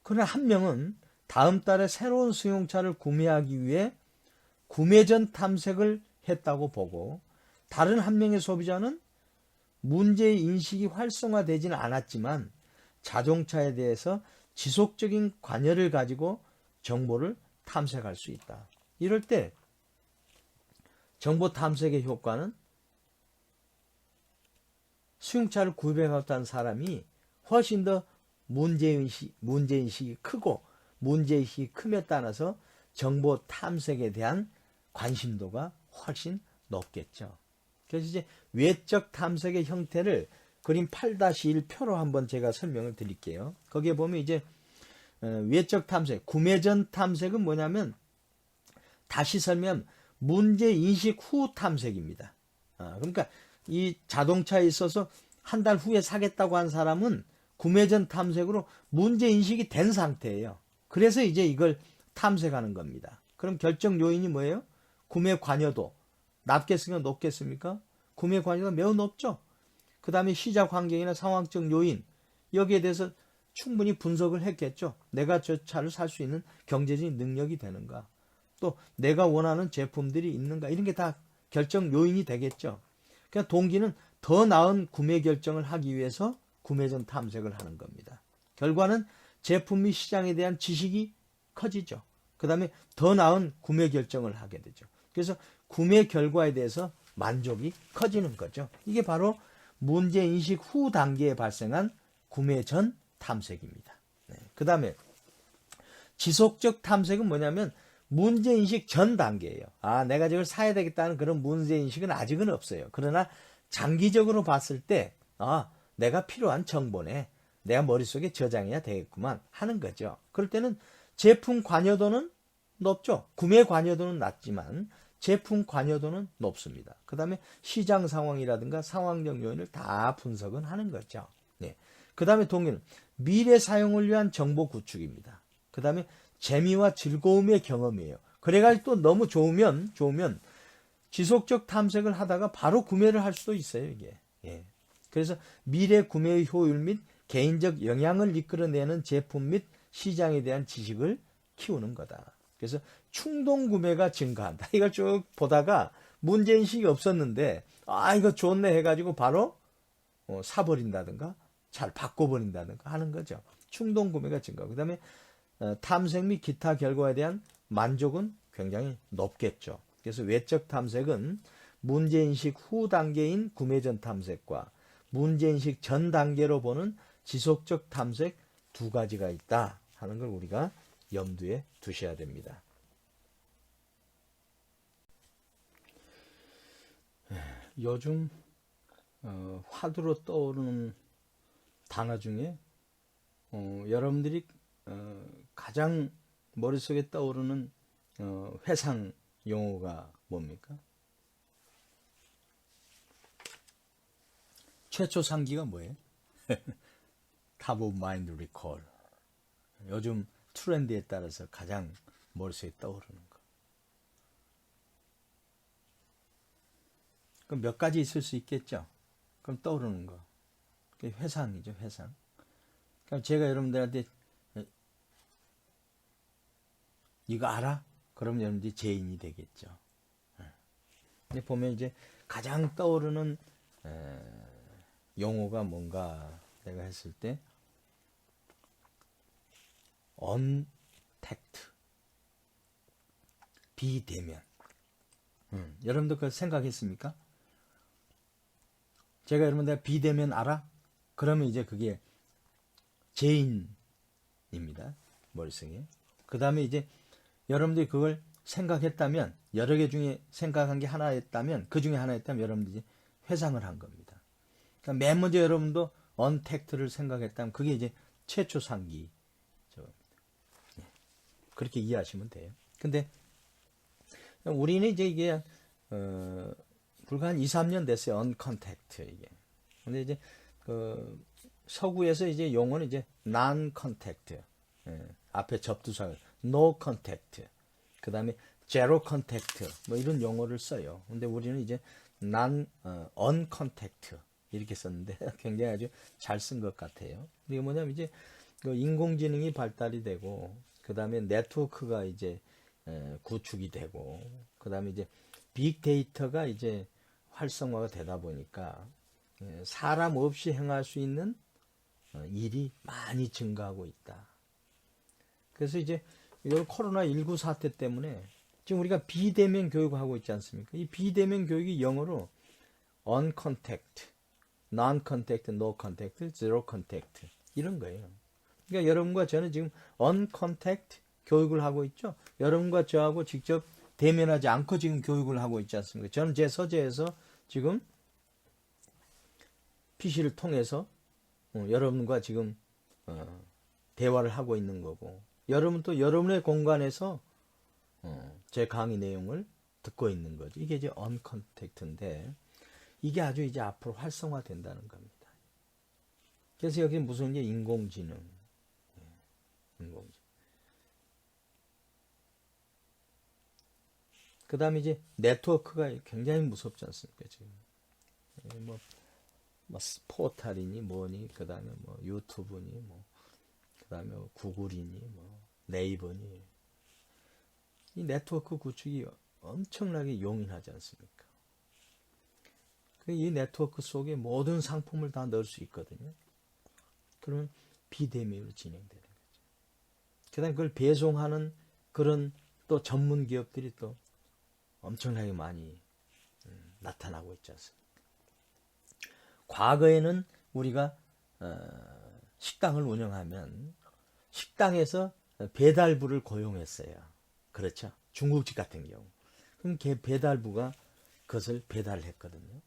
그러나 한 명은 다음 달에 새로운 승용차를 구매하기 위해 구매 전 탐색을 했다고 보고 다른 한 명의 소비자는 문제의 인식이 활성화되지는 않았지만 자동차에 대해서 지속적인 관여를 가지고 정보를 탐색할 수 있다. 이럴 때 정보 탐색의 효과는 승용차를 구입해갔다는 사람이 훨씬 더 문제인식이 크고 문제인식이 큼에 따라서 정보 탐색에 대한 관심도가 훨씬 높겠죠. 그래서 이제 외적 탐색의 형태를 그림 8-1 표로 한번 제가 설명을 드릴게요. 거기에 보면 이제 외적 탐색, 구매 전 탐색은 뭐냐면 다시 설명 문제 인식 후 탐색입니다. 그러니까 이 자동차에 있어서 한 달 후에 사겠다고 한 사람은 구매 전 탐색으로 문제 인식이 된 상태예요. 그래서 이제 이걸 탐색하는 겁니다. 그럼 결정 요인이 뭐예요? 구매 관여도. 낮겠습니까? 높겠습니까? 구매 관여가 매우 높죠. 그 다음에 시작 환경이나 상황적 요인. 여기에 대해서 충분히 분석을 했겠죠. 내가 저 차를 살 수 있는 경제적인 능력이 되는가. 또 내가 원하는 제품들이 있는가. 이런 게 다 결정 요인이 되겠죠. 그러니까 동기는 더 나은 구매 결정을 하기 위해서 구매 전 탐색을 하는 겁니다. 결과는 제품 및 시장에 대한 지식이 커지죠. 그 다음에 더 나은 구매 결정을 하게 되죠. 그래서 구매 결과에 대해서 만족이 커지는 거죠. 이게 바로 문제인식 후 단계에 발생한 구매 전 탐색입니다. 네. 그 다음에 지속적 탐색은 뭐냐면 문제인식 전 단계예요. 아, 내가 저걸 사야 되겠다는 그런 문제인식은 아직은 없어요. 그러나 장기적으로 봤을 때, 아, 내가 필요한 정보네. 내가 머릿속에 저장해야 되겠구만 하는 거죠. 그럴 때는 제품 관여도는 높죠. 구매 관여도는 낮지만 제품 관여도는 높습니다. 그 다음에 시장 상황이라든가 상황적 요인을 다 분석은 하는 거죠. 네. 그 다음에 동기는 미래 사용을 위한 정보 구축입니다. 그 다음에 재미와 즐거움의 경험이에요. 그래가지고 또 너무 좋으면 지속적 탐색을 하다가 바로 구매를 할 수도 있어요, 이게. 예. 그래서 미래 구매의 효율 및 개인적 영향을 이끌어내는 제품 및 시장에 대한 지식을 키우는 거다. 그래서 충동 구매가 증가한다. 이걸 쭉 보다가 문제인식이 없었는데, 아, 이거 좋네 해가지고 바로 사버린다든가, 잘 바꿔버린다든가 하는 거죠. 충동 구매가 증가하고. 그 다음에 탐색 및 기타 결과에 대한 만족은 굉장히 높겠죠. 그래서 외적 탐색은 문제인식 후 단계인 구매 전 탐색과 문제인식 전 단계로 보는 지속적 탐색 두 가지가 있다 하는 걸 우리가 염두에 두셔야 됩니다. 요즘 화두로 떠오르는 단어 중에 여러분들이 가장 머릿속에 떠오르는 회상 용어가 뭡니까? 최초 상기가 뭐예요? Top of Mind Recall. 요즘 트렌드에 따라서 가장 머릿속에 떠오르는 거. 그럼 몇 가지 있을 수 있겠죠? 그럼 떠오르는 거. 그게 회상이죠, 회상. 그럼 제가 여러분들한테 이거 알아? 그럼 여러분들이 죄인이 되겠죠. 근데 보면 이제 가장 떠오르는 용어가 뭔가 내가 했을 때 untact, 비대면. 여러분들 그거 생각했습니까? 제가 여러분들 비대면 알아? 그러면 이제 그게 죄인입니다. 머릿속에. 그 다음에 이제 여러분들이 그걸 생각했다면, 여러 개 중에 생각한 게 하나였다면, 그 중에 하나였다면 여러분들이 회상을 한 겁니다. 그러니까 맨 먼저 여러분도 언택트를 생각했다면 그게 이제 최초 상기. 그렇게 이해하시면 돼요. 근데 우리는 이제 이게 불과 한 2, 3년 됐어요. 언컨택트 이게. 근데 이제 그 서구에서 이제 용어는 이제 non-contact. 앞에 접두사를 no contact. 그다음에 zero contact. 뭐 이런 용어를 써요. 근데 우리는 이제 uncontact 이렇게 썼는데 굉장히 아주 잘 쓴 것 같아요. 이게 뭐냐면 이제 그 인공지능이 발달이 되고 그다음에 네트워크가 이제 구축이 되고 그다음에 이제 빅데이터가 이제 활성화가 되다 보니까 사람 없이 행할 수 있는 일이 많이 증가하고 있다. 그래서 이제 이런 코로나19 사태 때문에 지금 우리가 비대면 교육을 하고 있지 않습니까? 이 비대면 교육이 영어로 uncontact, non-contact, no contact, zero contact 이런 거예요. 그러니까 여러분과 저는 지금 uncontact 교육을 하고 있죠. 여러분과 저하고 직접 대면하지 않고 지금 교육을 하고 있지 않습니까? 저는 제 서재에서 지금 PC를 통해서 여러분과 지금 대화를 하고 있는 거고 여러분 또 여러분의 공간에서 제 강의 내용을 듣고 있는 거죠. 이게 이제 언컨택트인데 이게 아주 이제 앞으로 활성화된다는 겁니다. 그래서 여기 무슨 게 인공지능, 인공지능. 그 다음에 이제 네트워크가 굉장히 무섭지 않습니까 지금? 뭐 포탈이니 뭐니 그 다음에 뭐 유튜브니 뭐 그 다음에 구글이니 뭐 네이버니 이 네트워크 구축이 엄청나게 용인하지 않습니까? 이 네트워크 속에 모든 상품을 다 넣을 수 있거든요. 그러면 비대면으로 진행되는 거죠. 그 다음에 그걸 배송하는 그런 또 전문 기업들이 또 엄청나게 많이 나타나고 있지 않습니까? 과거에는 우리가 식당을 운영하면 식당에서 배달부를 고용했어요. 그렇죠? 중국집 같은 경우. 그럼 배달부가 그것을 배달했거든요.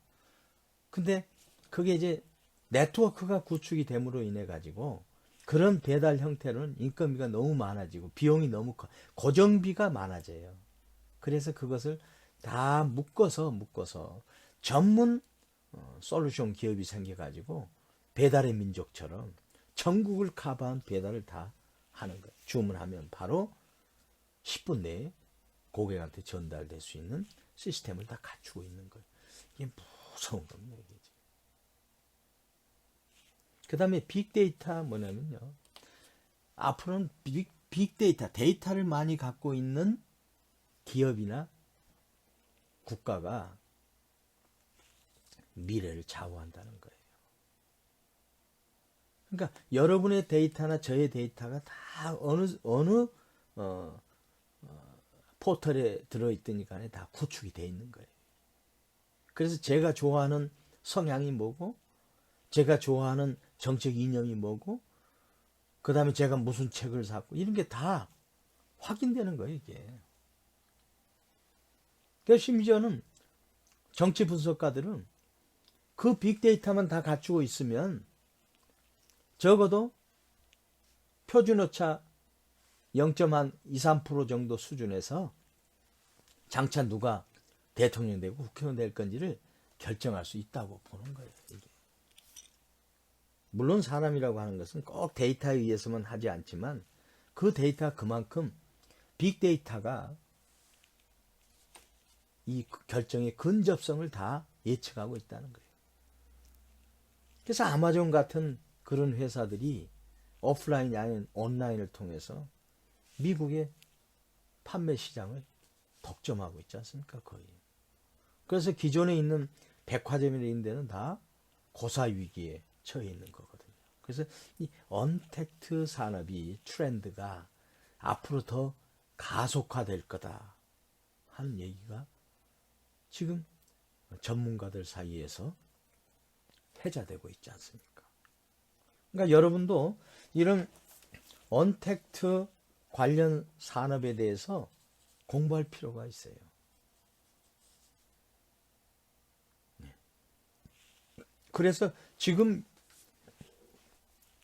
근데 그게 이제 네트워크가 구축이 됨으로 인해 가지고 그런 배달 형태로는 인건비가 너무 많아지고 비용이 너무 커. 고정비가 많아져요. 그래서 그것을 다 묶어서 전문 솔루션 기업이 생겨가지고 배달의 민족처럼 전국을 커버한 배달을 다 하는 거예요. 주문하면 바로 10분 내에 고객한테 전달될 수 있는 시스템을 다 갖추고 있는 거예요. 이게 무서운 겁니다. 그 다음에 빅데이터 뭐냐면요. 앞으로는 빅데이터, 데이터를 많이 갖고 있는 기업이나 국가가 미래를 좌우한다는 거예요. 그러니까 여러분의 데이터나 저의 데이터가 다 어느 포털에 들어있더니 간에 다 구축이 되어 있는 거예요. 그래서 제가 좋아하는 성향이 뭐고, 제가 좋아하는 정책 이념이 뭐고, 그 다음에 제가 무슨 책을 샀고, 이런 게 다 확인되는 거예요, 이게. 그러니까 심지어는 정치 분석가들은 그 빅데이터만 다 갖추고 있으면 적어도 표준오차 0.2~3% 정도 수준에서 장차 누가 대통령 되고 국회의원 될 건지를 결정할 수 있다고 보는 거예요. 이게. 물론 사람이라고 하는 것은 꼭 데이터에 의해서만 하지 않지만 그 데이터가 그만큼 빅데이터가 이 결정의 근접성을 다 예측하고 있다는 거예요. 그래서 아마존 같은 그런 회사들이 오프라인이 아닌 온라인을 통해서 미국의 판매 시장을 독점하고 있지 않습니까? 거의. 그래서 기존에 있는 백화점이나 이런 데는 다 고사 위기에 처해 있는 거거든요. 그래서 이 언택트 산업이 트렌드가 앞으로 더 가속화될 거다 하는 얘기가 지금 전문가들 사이에서 회자되고 있지 않습니까? 그러니까 여러분도 이런 언택트 관련 산업에 대해서 공부할 필요가 있어요. 그래서 지금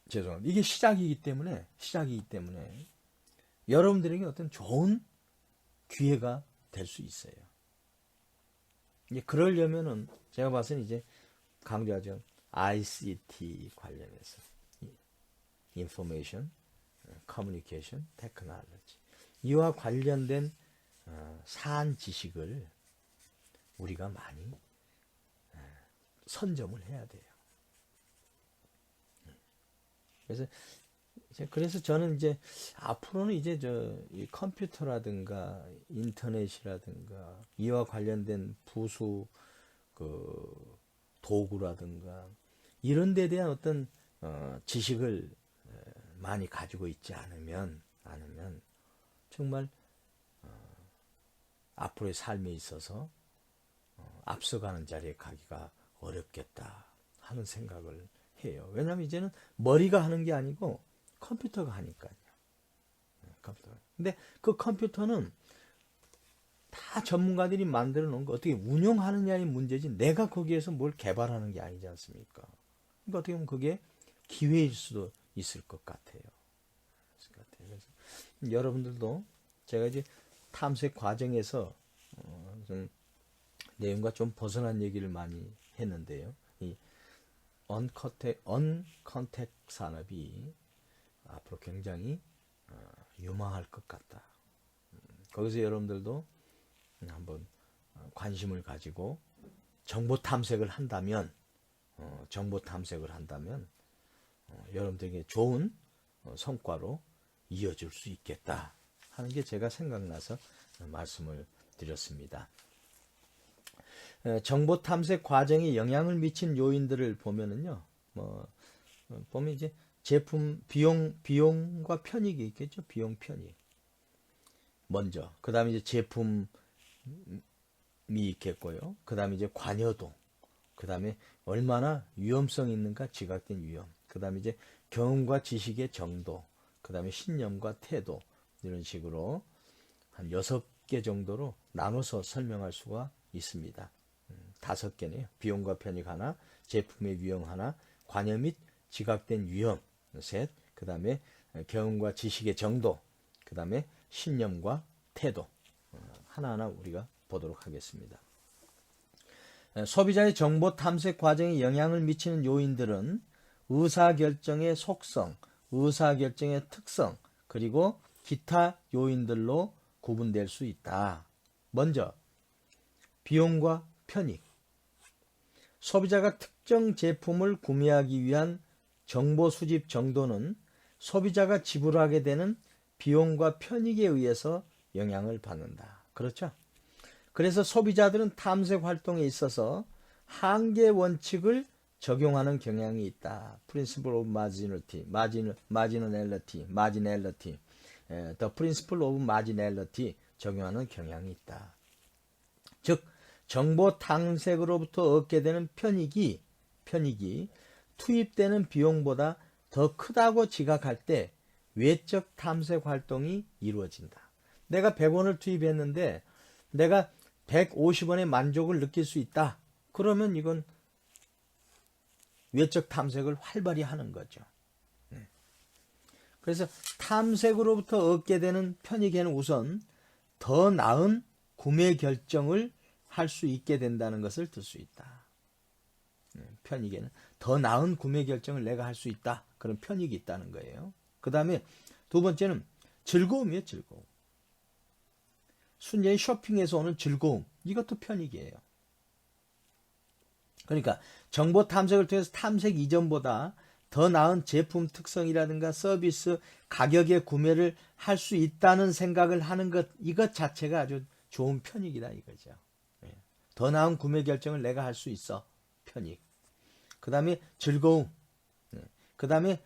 죄송합니다. 이게 시작이기 때문에 여러분들에게 어떤 좋은 기회가 될 수 있어요. 이제 그러려면은 제가 봐서는 이제 강조하죠. ICT 관련해서 Information, Communication, Technology 이와 관련된 사안 지식을 우리가 많이 선점을 해야 돼요. 그래서 저는 이제 앞으로는 이제 이 컴퓨터라든가 인터넷이라든가 이와 관련된 부수 그 도구라든가 이런 데 대한 어떤 지식을 많이 가지고 있지 않으면 정말 앞으로의 삶에 있어서 앞서가는 자리에 가기가 어렵겠다 하는 생각을 해요. 왜냐하면 이제는 머리가 하는 게 아니고 컴퓨터가 하니까요. 근데 그 컴퓨터는 다 전문가들이 만들어 놓은 거 어떻게 운영하느냐의 문제지 내가 거기에서 뭘 개발하는 게 아니지 않습니까? 그러니까 어떻게 보면 그게 기회일 수도 있을 것 같아요. 그래서 여러분들도 제가 이제 탐색 과정에서 좀 내용과 좀 벗어난 얘기를 많이 했는데요. 이 언컨택 산업이 앞으로 굉장히 유망할 것 같다. 거기서 여러분들도 한번 관심을 가지고 정보 탐색을 한다면 여러분들에게 좋은 성과로 이어질 수 있겠다 하는 게 제가 생각나서 말씀을 드렸습니다. 정보 탐색 과정에 영향을 미친 요인들을 보면은요, 보면 이제 제품 비용과 편익이 있겠죠. 비용 편익. 먼저. 그 다음에 이제 제품이 있겠고요. 그 다음에 이제 관여도. 그 다음에 얼마나 위험성이 있는가, 지각된 위험. 그 다음에 이제 경험과 지식의 정도, 그 다음에 신념과 태도, 이런 식으로 한 6개 정도로 나눠서 설명할 수가 있습니다. 5개네요. 비용과 편익 하나, 제품의 유형 하나, 관여 및 지각된 위험 셋, 그 다음에 경험과 지식의 정도, 그 다음에 신념과 태도, 하나하나 우리가 보도록 하겠습니다. 소비자의 정보 탐색 과정에 영향을 미치는 요인들은 의사결정의 속성, 의사결정의 특성, 그리고 기타 요인들로 구분될 수 있다. 먼저 비용과 편익. 소비자가 특정 제품을 구매하기 위한 정보 수집 정도는 소비자가 지불하게 되는 비용과 편익에 의해서 영향을 받는다. 그렇죠? 그래서 소비자들은 탐색 활동에 있어서 한계 원칙을 적용하는 경향이 있다. Principle of marginality, the principle of marginality 적용하는 경향이 있다. 즉, 정보 탐색으로부터 얻게 되는 편익이 투입되는 비용보다 더 크다고 지각할 때 외적 탐색 활동이 이루어진다. 내가 100원을 투입했는데 내가 150원의 만족을 느낄 수 있다. 그러면 이건 외적 탐색을 활발히 하는 거죠. 그래서 탐색으로부터 얻게 되는 편익에는 우선 더 나은 구매 결정을 할 수 있게 된다는 것을 들 수 있다. 편익에는 더 나은 구매 결정을 내가 할 수 있다. 그런 편익이 있다는 거예요. 그 다음에 두 번째는 즐거움이에요. 즐거움. 순전히 쇼핑에서 오는 즐거움. 이것도 편익이에요. 그러니까 정보 탐색을 통해서 탐색 이전보다 더 나은 제품 특성이라든가 서비스, 가격의 구매를 할 수 있다는 생각을 하는 것, 이것 자체가 아주 좋은 편익이다 이거죠. 더 나은 구매 결정을 내가 할 수 있어. 편익. 그 다음에 즐거움. 그 다음에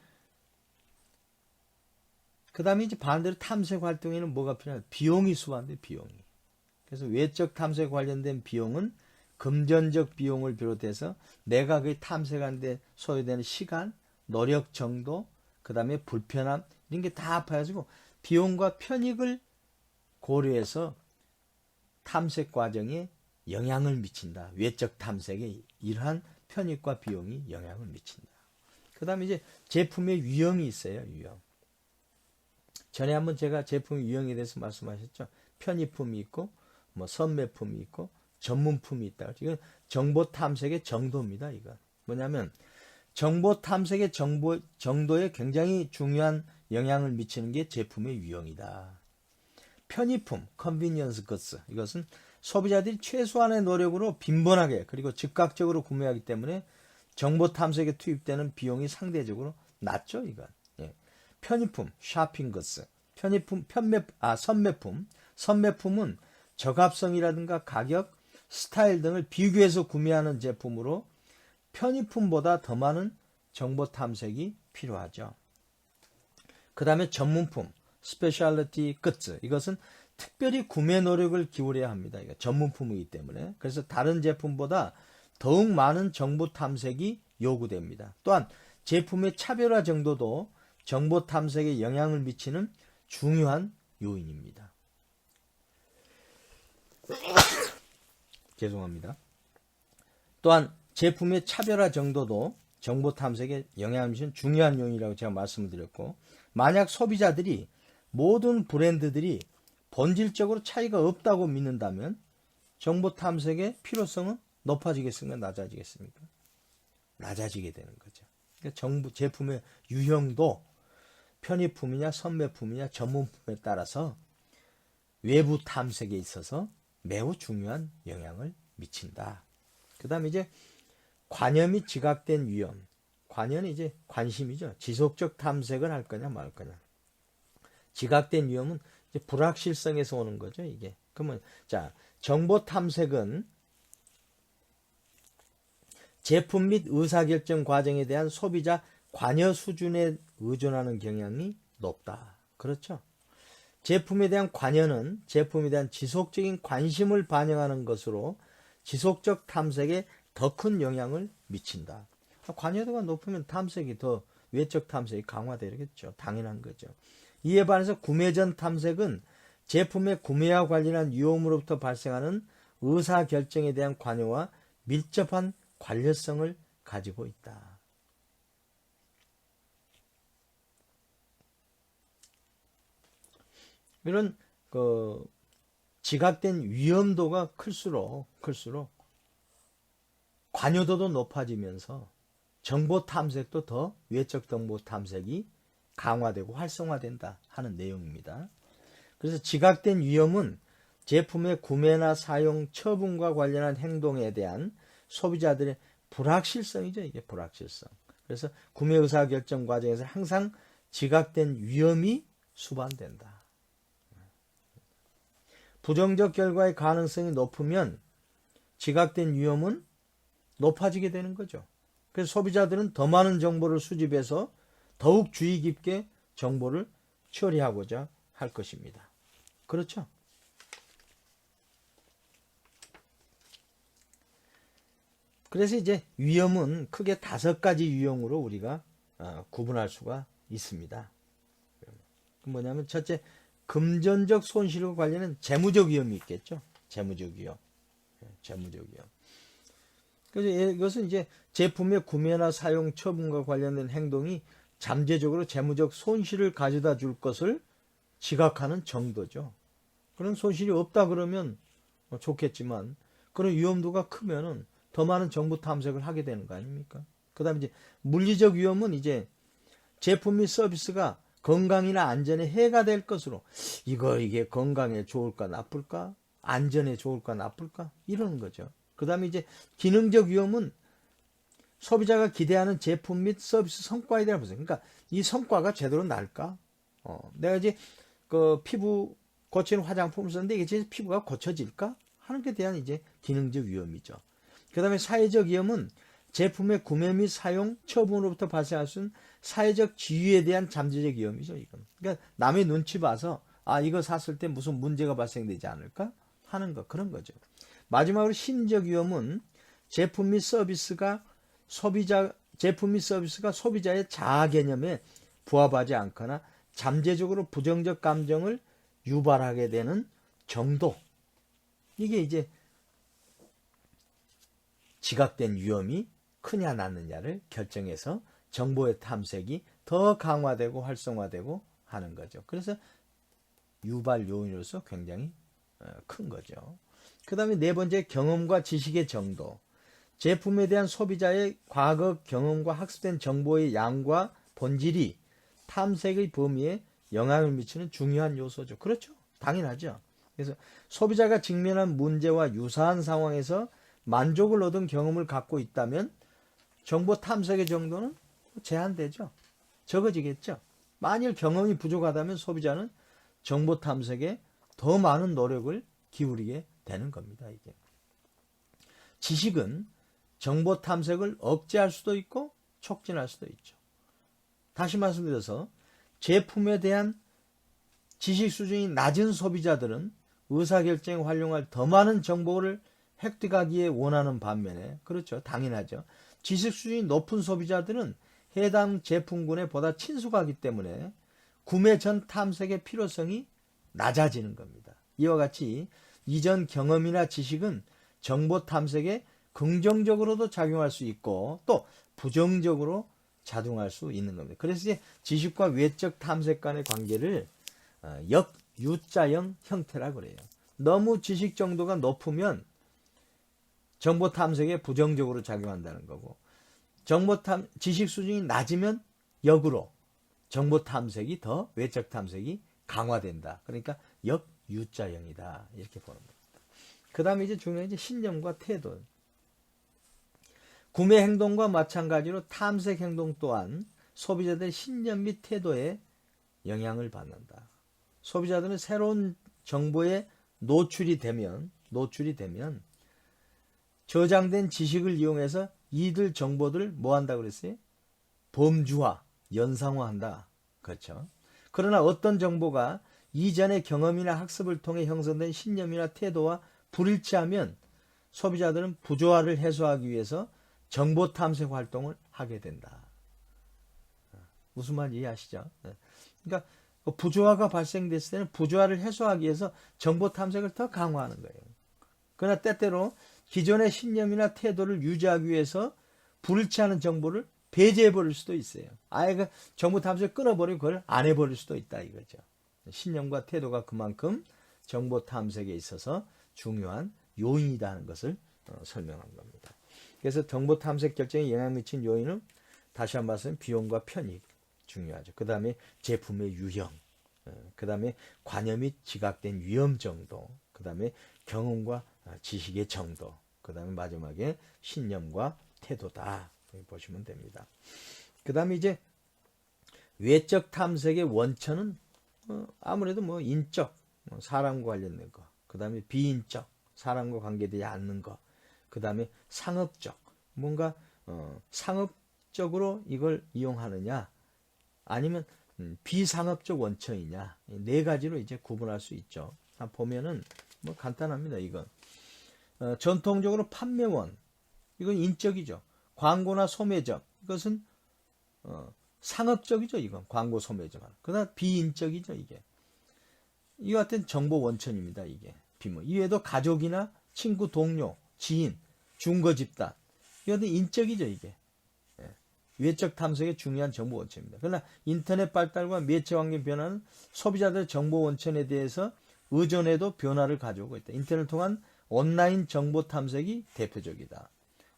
이제 반대로 탐색 활동에는 뭐가 필요하냐? 비용이 수반돼, 비용이. 그래서 외적 탐색 관련된 비용은 금전적 비용을 비롯해서 내가 그 탐색하는데 소요되는 시간, 노력 정도, 그 다음에 불편함, 이런 게 다 합해가지고 비용과 편익을 고려해서 탐색 과정에 영향을 미친다. 외적 탐색에 이러한 편익과 비용이 영향을 미친다. 그 다음에 이제 제품의 유형이 있어요. 유형. 전에 한번 제가 제품의 유형에 대해서 말씀하셨죠. 편의품이 있고, 뭐 선매품이 있고, 전문품이 있다. 이건 정보 탐색의 정도입니다. 이건 뭐냐면 정보 탐색의 정도에 굉장히 중요한 영향을 미치는 게 제품의 유형이다. 편의품, convenience goods. 이것은 소비자들이 최소한의 노력으로 빈번하게 그리고 즉각적으로 구매하기 때문에 정보 탐색에 투입되는 비용이 상대적으로 낮죠. 이건. 예. 편의품, shopping goods. 편의품, 선매품은 저값성이라든가 가격, 스타일 등을 비교해서 구매하는 제품으로 편의품보다 더 많은 정보 탐색이 필요하죠. 그 다음에 전문품, 스페셜리티 goods. 이것은 특별히 구매 노력을 기울여야 합니다. 이거 전문품이기 때문에. 그래서 다른 제품보다 더욱 많은 정보 탐색이 요구됩니다. 또한 제품의 차별화 정도도 정보 탐색에 영향을 미치는 중요한 요인입니다. 죄송합니다. 또한 제품의 차별화 정도도 정보 탐색에 영향을 미치는 중요한 요인이라고 제가 말씀을 드렸고, 만약 소비자들이 모든 브랜드들이 본질적으로 차이가 없다고 믿는다면 정보 탐색의 필요성은 높아지겠습니까? 낮아지겠습니까? 낮아지게 되는 거죠. 그러니까 제품의 유형도 편의품이냐 선매품이냐 전문품에 따라서 외부 탐색에 있어서 매우 중요한 영향을 미친다. 그 다음에 이제 관여 및 지각된 위험. 관여는 이제 관심이죠. 지속적 탐색을 할 거냐 말 거냐. 지각된 위험은 이제 불확실성에서 오는 거죠. 이게. 그러면 자, 정보 탐색은 제품 및 의사결정 과정에 대한 소비자 관여 수준에 의존하는 경향이 높다. 그렇죠? 제품에 대한 관여는 제품에 대한 지속적인 관심을 반영하는 것으로 지속적 탐색에 더 큰 영향을 미친다. 관여도가 높으면 탐색이 더 외적 탐색이 강화되겠죠. 당연한 거죠. 이에 반해서 구매 전 탐색은 제품의 구매와 관련한 위험으로부터 발생하는 의사결정에 대한 관여와 밀접한 관련성을 가지고 있다. 이런 지각된 위험도가 클수록 관여도도 높아지면서 정보 탐색도 더 외적 정보 탐색이 강화되고 활성화된다 하는 내용입니다. 그래서 지각된 위험은 제품의 구매나 사용, 처분과 관련한 행동에 대한 소비자들의 불확실성이죠. 이게 불확실성. 그래서 구매 의사결정 과정에서 항상 지각된 위험이 수반된다. 부정적 결과의 가능성이 높으면 지각된 위험은 높아지게 되는 거죠. 그래서 소비자들은 더 많은 정보를 수집해서 더욱 주의 깊게 정보를 처리하고자 할 것입니다. 그렇죠? 그래서 이제 위험은 크게 5가지 유형으로 우리가 구분할 수가 있습니다. 뭐냐면 첫째, 금전적 손실과 관련된 재무적 위험이 있겠죠. 재무적 위험. 그래서 이것은 이제 제품의 구매나 사용, 처분과 관련된 행동이 잠재적으로 재무적 손실을 가져다 줄 것을 지각하는 정도죠. 그런 손실이 없다 그러면 좋겠지만 그런 위험도가 크면은 더 많은 정보 탐색을 하게 되는 거 아닙니까? 그 다음에 이제 물리적 위험은 이제 제품 및 서비스가 건강이나 안전에 해가 될 것으로 이게 건강에 좋을까 나쁠까? 안전에 좋을까 나쁠까? 이러는 거죠. 그 다음에 이제 기능적 위험은 소비자가 기대하는 제품 및 서비스 성과에 대한 분석. 그러니까 이 성과가 제대로 날까? 내가 이제 그 피부 고치는 화장품을 썼는데 이게 제 피부가 고쳐질까? 하는 것에 대한 이제 기능적 위험이죠. 그 다음에 사회적 위험은 제품의 구매 및 사용, 처분으로부터 발생할 수 있는 사회적 지위에 대한 잠재적 위험이죠. 이건. 그러니까 남의 눈치 봐서 이거 샀을 때 무슨 문제가 발생되지 않을까? 하는 거 그런 거죠. 마지막으로 심리적 위험은 제품 및 서비스가 소비자의 자아 개념에 부합하지 않거나 잠재적으로 부정적 감정을 유발하게 되는 정도. 이게 이제 지각된 위험이 크냐 낮느냐를 결정해서 정보의 탐색이 더 강화되고 활성화되고 하는 거죠. 그래서 유발 요인으로서 굉장히 큰 거죠. 그 다음에 네 번째, 경험과 지식의 정도. 제품에 대한 소비자의 과거 경험과 학습된 정보의 양과 본질이 탐색의 범위에 영향을 미치는 중요한 요소죠. 그렇죠. 당연하죠. 그래서 소비자가 직면한 문제와 유사한 상황에서 만족을 얻은 경험을 갖고 있다면 정보 탐색의 정도는 제한되죠. 적어지겠죠. 만일 경험이 부족하다면 소비자는 정보 탐색에 더 많은 노력을 기울이게 되는 겁니다. 이게. 지식은 정보 탐색을 억제할 수도 있고 촉진할 수도 있죠. 다시 말씀드려서 제품에 대한 지식 수준이 낮은 소비자들은 의사결정에 활용할 더 많은 정보를 획득하기에 원하는 반면에, 그렇죠. 당연하죠. 지식 수준이 높은 소비자들은 해당 제품군에 보다 친숙하기 때문에 구매 전 탐색의 필요성이 낮아지는 겁니다. 이와 같이 이전 경험이나 지식은 정보 탐색에 긍정적으로도 작용할 수 있고 또 부정적으로 작용할 수 있는 겁니다. 그래서 이제 지식과 외적 탐색 간의 관계를 역유자형 형태라고 그래요. 너무 지식 정도가 높으면 정보 탐색에 부정적으로 작용한다는 거고, 지식 수준이 낮으면 역으로 정보 탐색이 더 외적 탐색이 강화된다. 그러니까 역유자형이다. 이렇게 보는 겁니다. 그 다음에 이제 중요한 이제 신념과 태도. 구매 행동과 마찬가지로 탐색 행동 또한 소비자들의 신념 및 태도에 영향을 받는다. 소비자들은 새로운 정보에 노출이 되면 저장된 지식을 이용해서 이들 정보들을 뭐 한다 그랬어요? 범주화, 연상화한다. 그렇죠. 그러나 어떤 정보가 이전의 경험이나 학습을 통해 형성된 신념이나 태도와 불일치하면 소비자들은 부조화를 해소하기 위해서 정보 탐색 활동을 하게 된다. 무슨 말인지 이해하시죠? 그러니까 부조화가 발생됐을 때는 부조화를 해소하기 위해서 정보 탐색을 더 강화하는 거예요. 그러나 때때로 기존의 신념이나 태도를 유지하기 위해서 불일치 않은 정보를 배제해버릴 수도 있어요. 아예 그 정보 탐색을 끊어버리고 그걸 안 해버릴 수도 있다 이거죠. 신념과 태도가 그만큼 정보 탐색에 있어서 중요한 요인이라는 것을 설명한 겁니다. 그래서 정보 탐색 결정에 영향 미친 요인은 다시 한번 말씀 비용과 편익 중요하죠. 그 다음에 제품의 유형, 그 다음에 관여 및 지각된 위험 정도, 그 다음에 경험과 지식의 정도, 그 다음에 마지막에 신념과 태도다. 보시면 됩니다. 그 다음에 이제 외적 탐색의 원천은 아무래도 뭐 인적, 사람과 관련된 거, 그 다음에 비인적, 사람과 관계되지 않는 거, 그 다음에 상업적, 뭔가 상업적으로 이걸 이용하느냐, 아니면 비상업적 원천이냐, 네 가지로 이제 구분할 수 있죠. 보면은 뭐 간단합니다. 이건 전통적으로 판매원, 이건 인적이죠. 광고나 소매점, 이것은 상업적이죠. 이건 광고 소매점. 그러나 비인적이죠. 이게 이 같은 정보 원천입니다. 이게 비모. 이외에도 가족이나 친구, 동료, 지인, 중거 집단, 이것도 인적이죠. 이게 외적 탐색의 중요한 정보 원천입니다. 그러나 인터넷 발달과 매체 환경 변화는 소비자들의 정보 원천에 대해서 의존에도 변화를 가져오고 있다. 인터넷을 통한 온라인 정보 탐색이 대표적이다.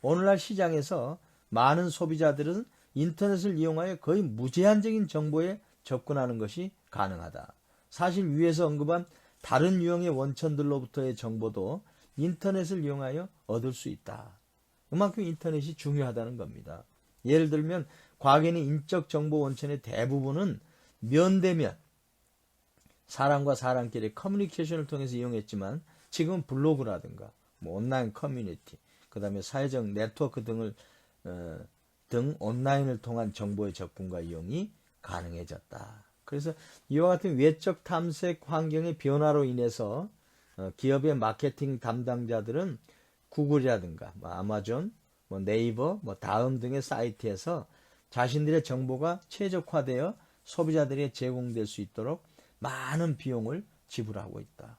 오늘날 시장에서 많은 소비자들은 인터넷을 이용하여 거의 무제한적인 정보에 접근하는 것이 가능하다. 사실 위에서 언급한 다른 유형의 원천들로부터의 정보도 인터넷을 이용하여 얻을 수 있다. 그만큼 인터넷이 중요하다는 겁니다. 예를 들면 과거에는 인적 정보 원천의 대부분은 면대면 사람과 사람끼리 커뮤니케이션을 통해서 이용했지만 지금 블로그라든가 뭐 온라인 커뮤니티, 그 다음에 사회적 네트워크 등 온라인을 통한 정보의 접근과 이용이 가능해졌다. 그래서 이와 같은 외적 탐색 환경의 변화로 인해서 기업의 마케팅 담당자들은 구글이라든가 뭐 아마존, 뭐 네이버, 뭐 다음 등의 사이트에서 자신들의 정보가 최적화되어 소비자들에게 제공될 수 있도록 많은 비용을 지불하고 있다.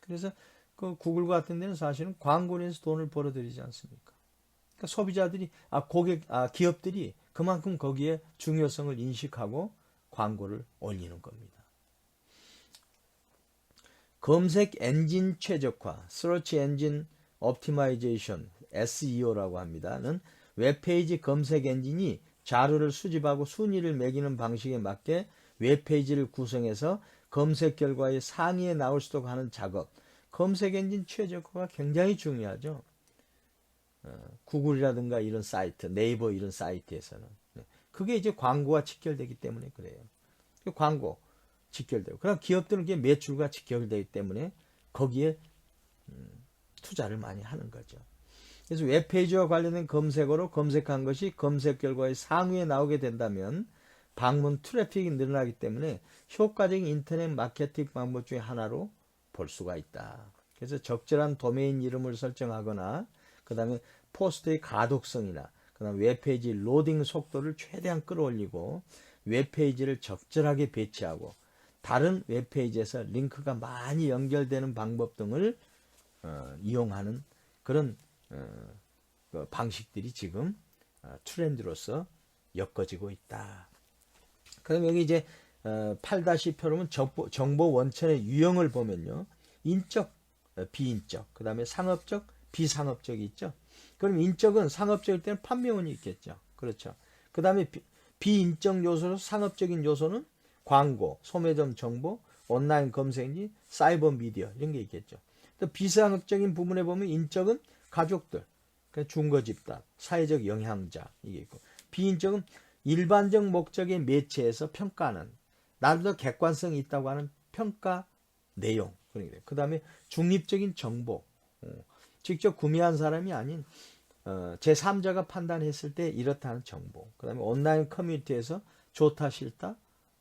그래서 그 구글 같은 데는 사실은 광고를 해서 돈을 벌어들이지 않습니까? 그러니까 소비자들이, 기업들이 그만큼 거기에 중요성을 인식하고 광고를 올리는 겁니다. 검색 엔진 최적화, Search Engine Optimization, SEO라고 합니다.는 웹페이지 검색 엔진이 자료를 수집하고 순위를 매기는 방식에 맞게 웹페이지를 구성해서 검색 결과의 상위에 나올 수 있도록 하는 작업, 검색 엔진 최적화가 굉장히 중요하죠. 구글이라든가 이런 사이트, 네이버 이런 사이트에서는. 그게 이제 광고와 직결되기 때문에 그래요. 광고 직결되고. 그럼 기업들은 그게 매출과 직결되기 때문에 거기에 투자를 많이 하는 거죠. 그래서 웹페이지와 관련된 검색어로 검색한 것이 검색 결과의 상위에 나오게 된다면 방문 트래픽이 늘어나기 때문에 효과적인 인터넷 마케팅 방법 중에 하나로 볼 수가 있다. 그래서 적절한 도메인 이름을 설정하거나 그 다음에 포스트의 가독성이나 그 다음에 웹페이지 로딩 속도를 최대한 끌어올리고 웹페이지를 적절하게 배치하고 다른 웹페이지에서 링크가 많이 연결되는 방법 등을 이용하는 그런 그 방식들이 지금 트렌드로서 엮어지고 있다. 그럼 여기 이제 8-표로는 정보 원천의 유형을 보면요. 인적, 비인적, 그 다음에 상업적, 비상업적이 있죠. 그럼 인적은 상업적일 때는 판매원이 있겠죠. 그렇죠. 그 다음에 비인적 요소로 상업적인 요소는 광고, 소매점 정보, 온라인 검색인지, 사이버 미디어 이런 게 있겠죠. 또 비상업적인 부분에 보면 인적은 가족들, 그러니까 중거 집단, 사회적 영향자 이게 있고, 비인적은 일반적 목적의 매체에서 평가하는 나름대로 객관성이 있다고 하는 평가 내용. 그 다음에 중립적인 정보, 직접 구매한 사람이 아닌 제3자가 판단했을 때 이렇다는 정보. 그 다음에 온라인 커뮤니티에서 좋다 싫다,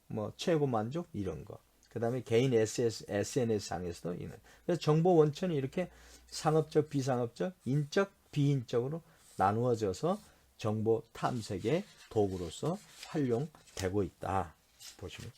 뭐 최고 만족 이런 거. 그 다음에 개인 SNS상에서도 있는. 그래서 정보 원천이 이렇게 상업적, 비상업적, 인적, 비인적으로 나누어져서 정보 탐색의 도구로서 활용되고 있다. 보시면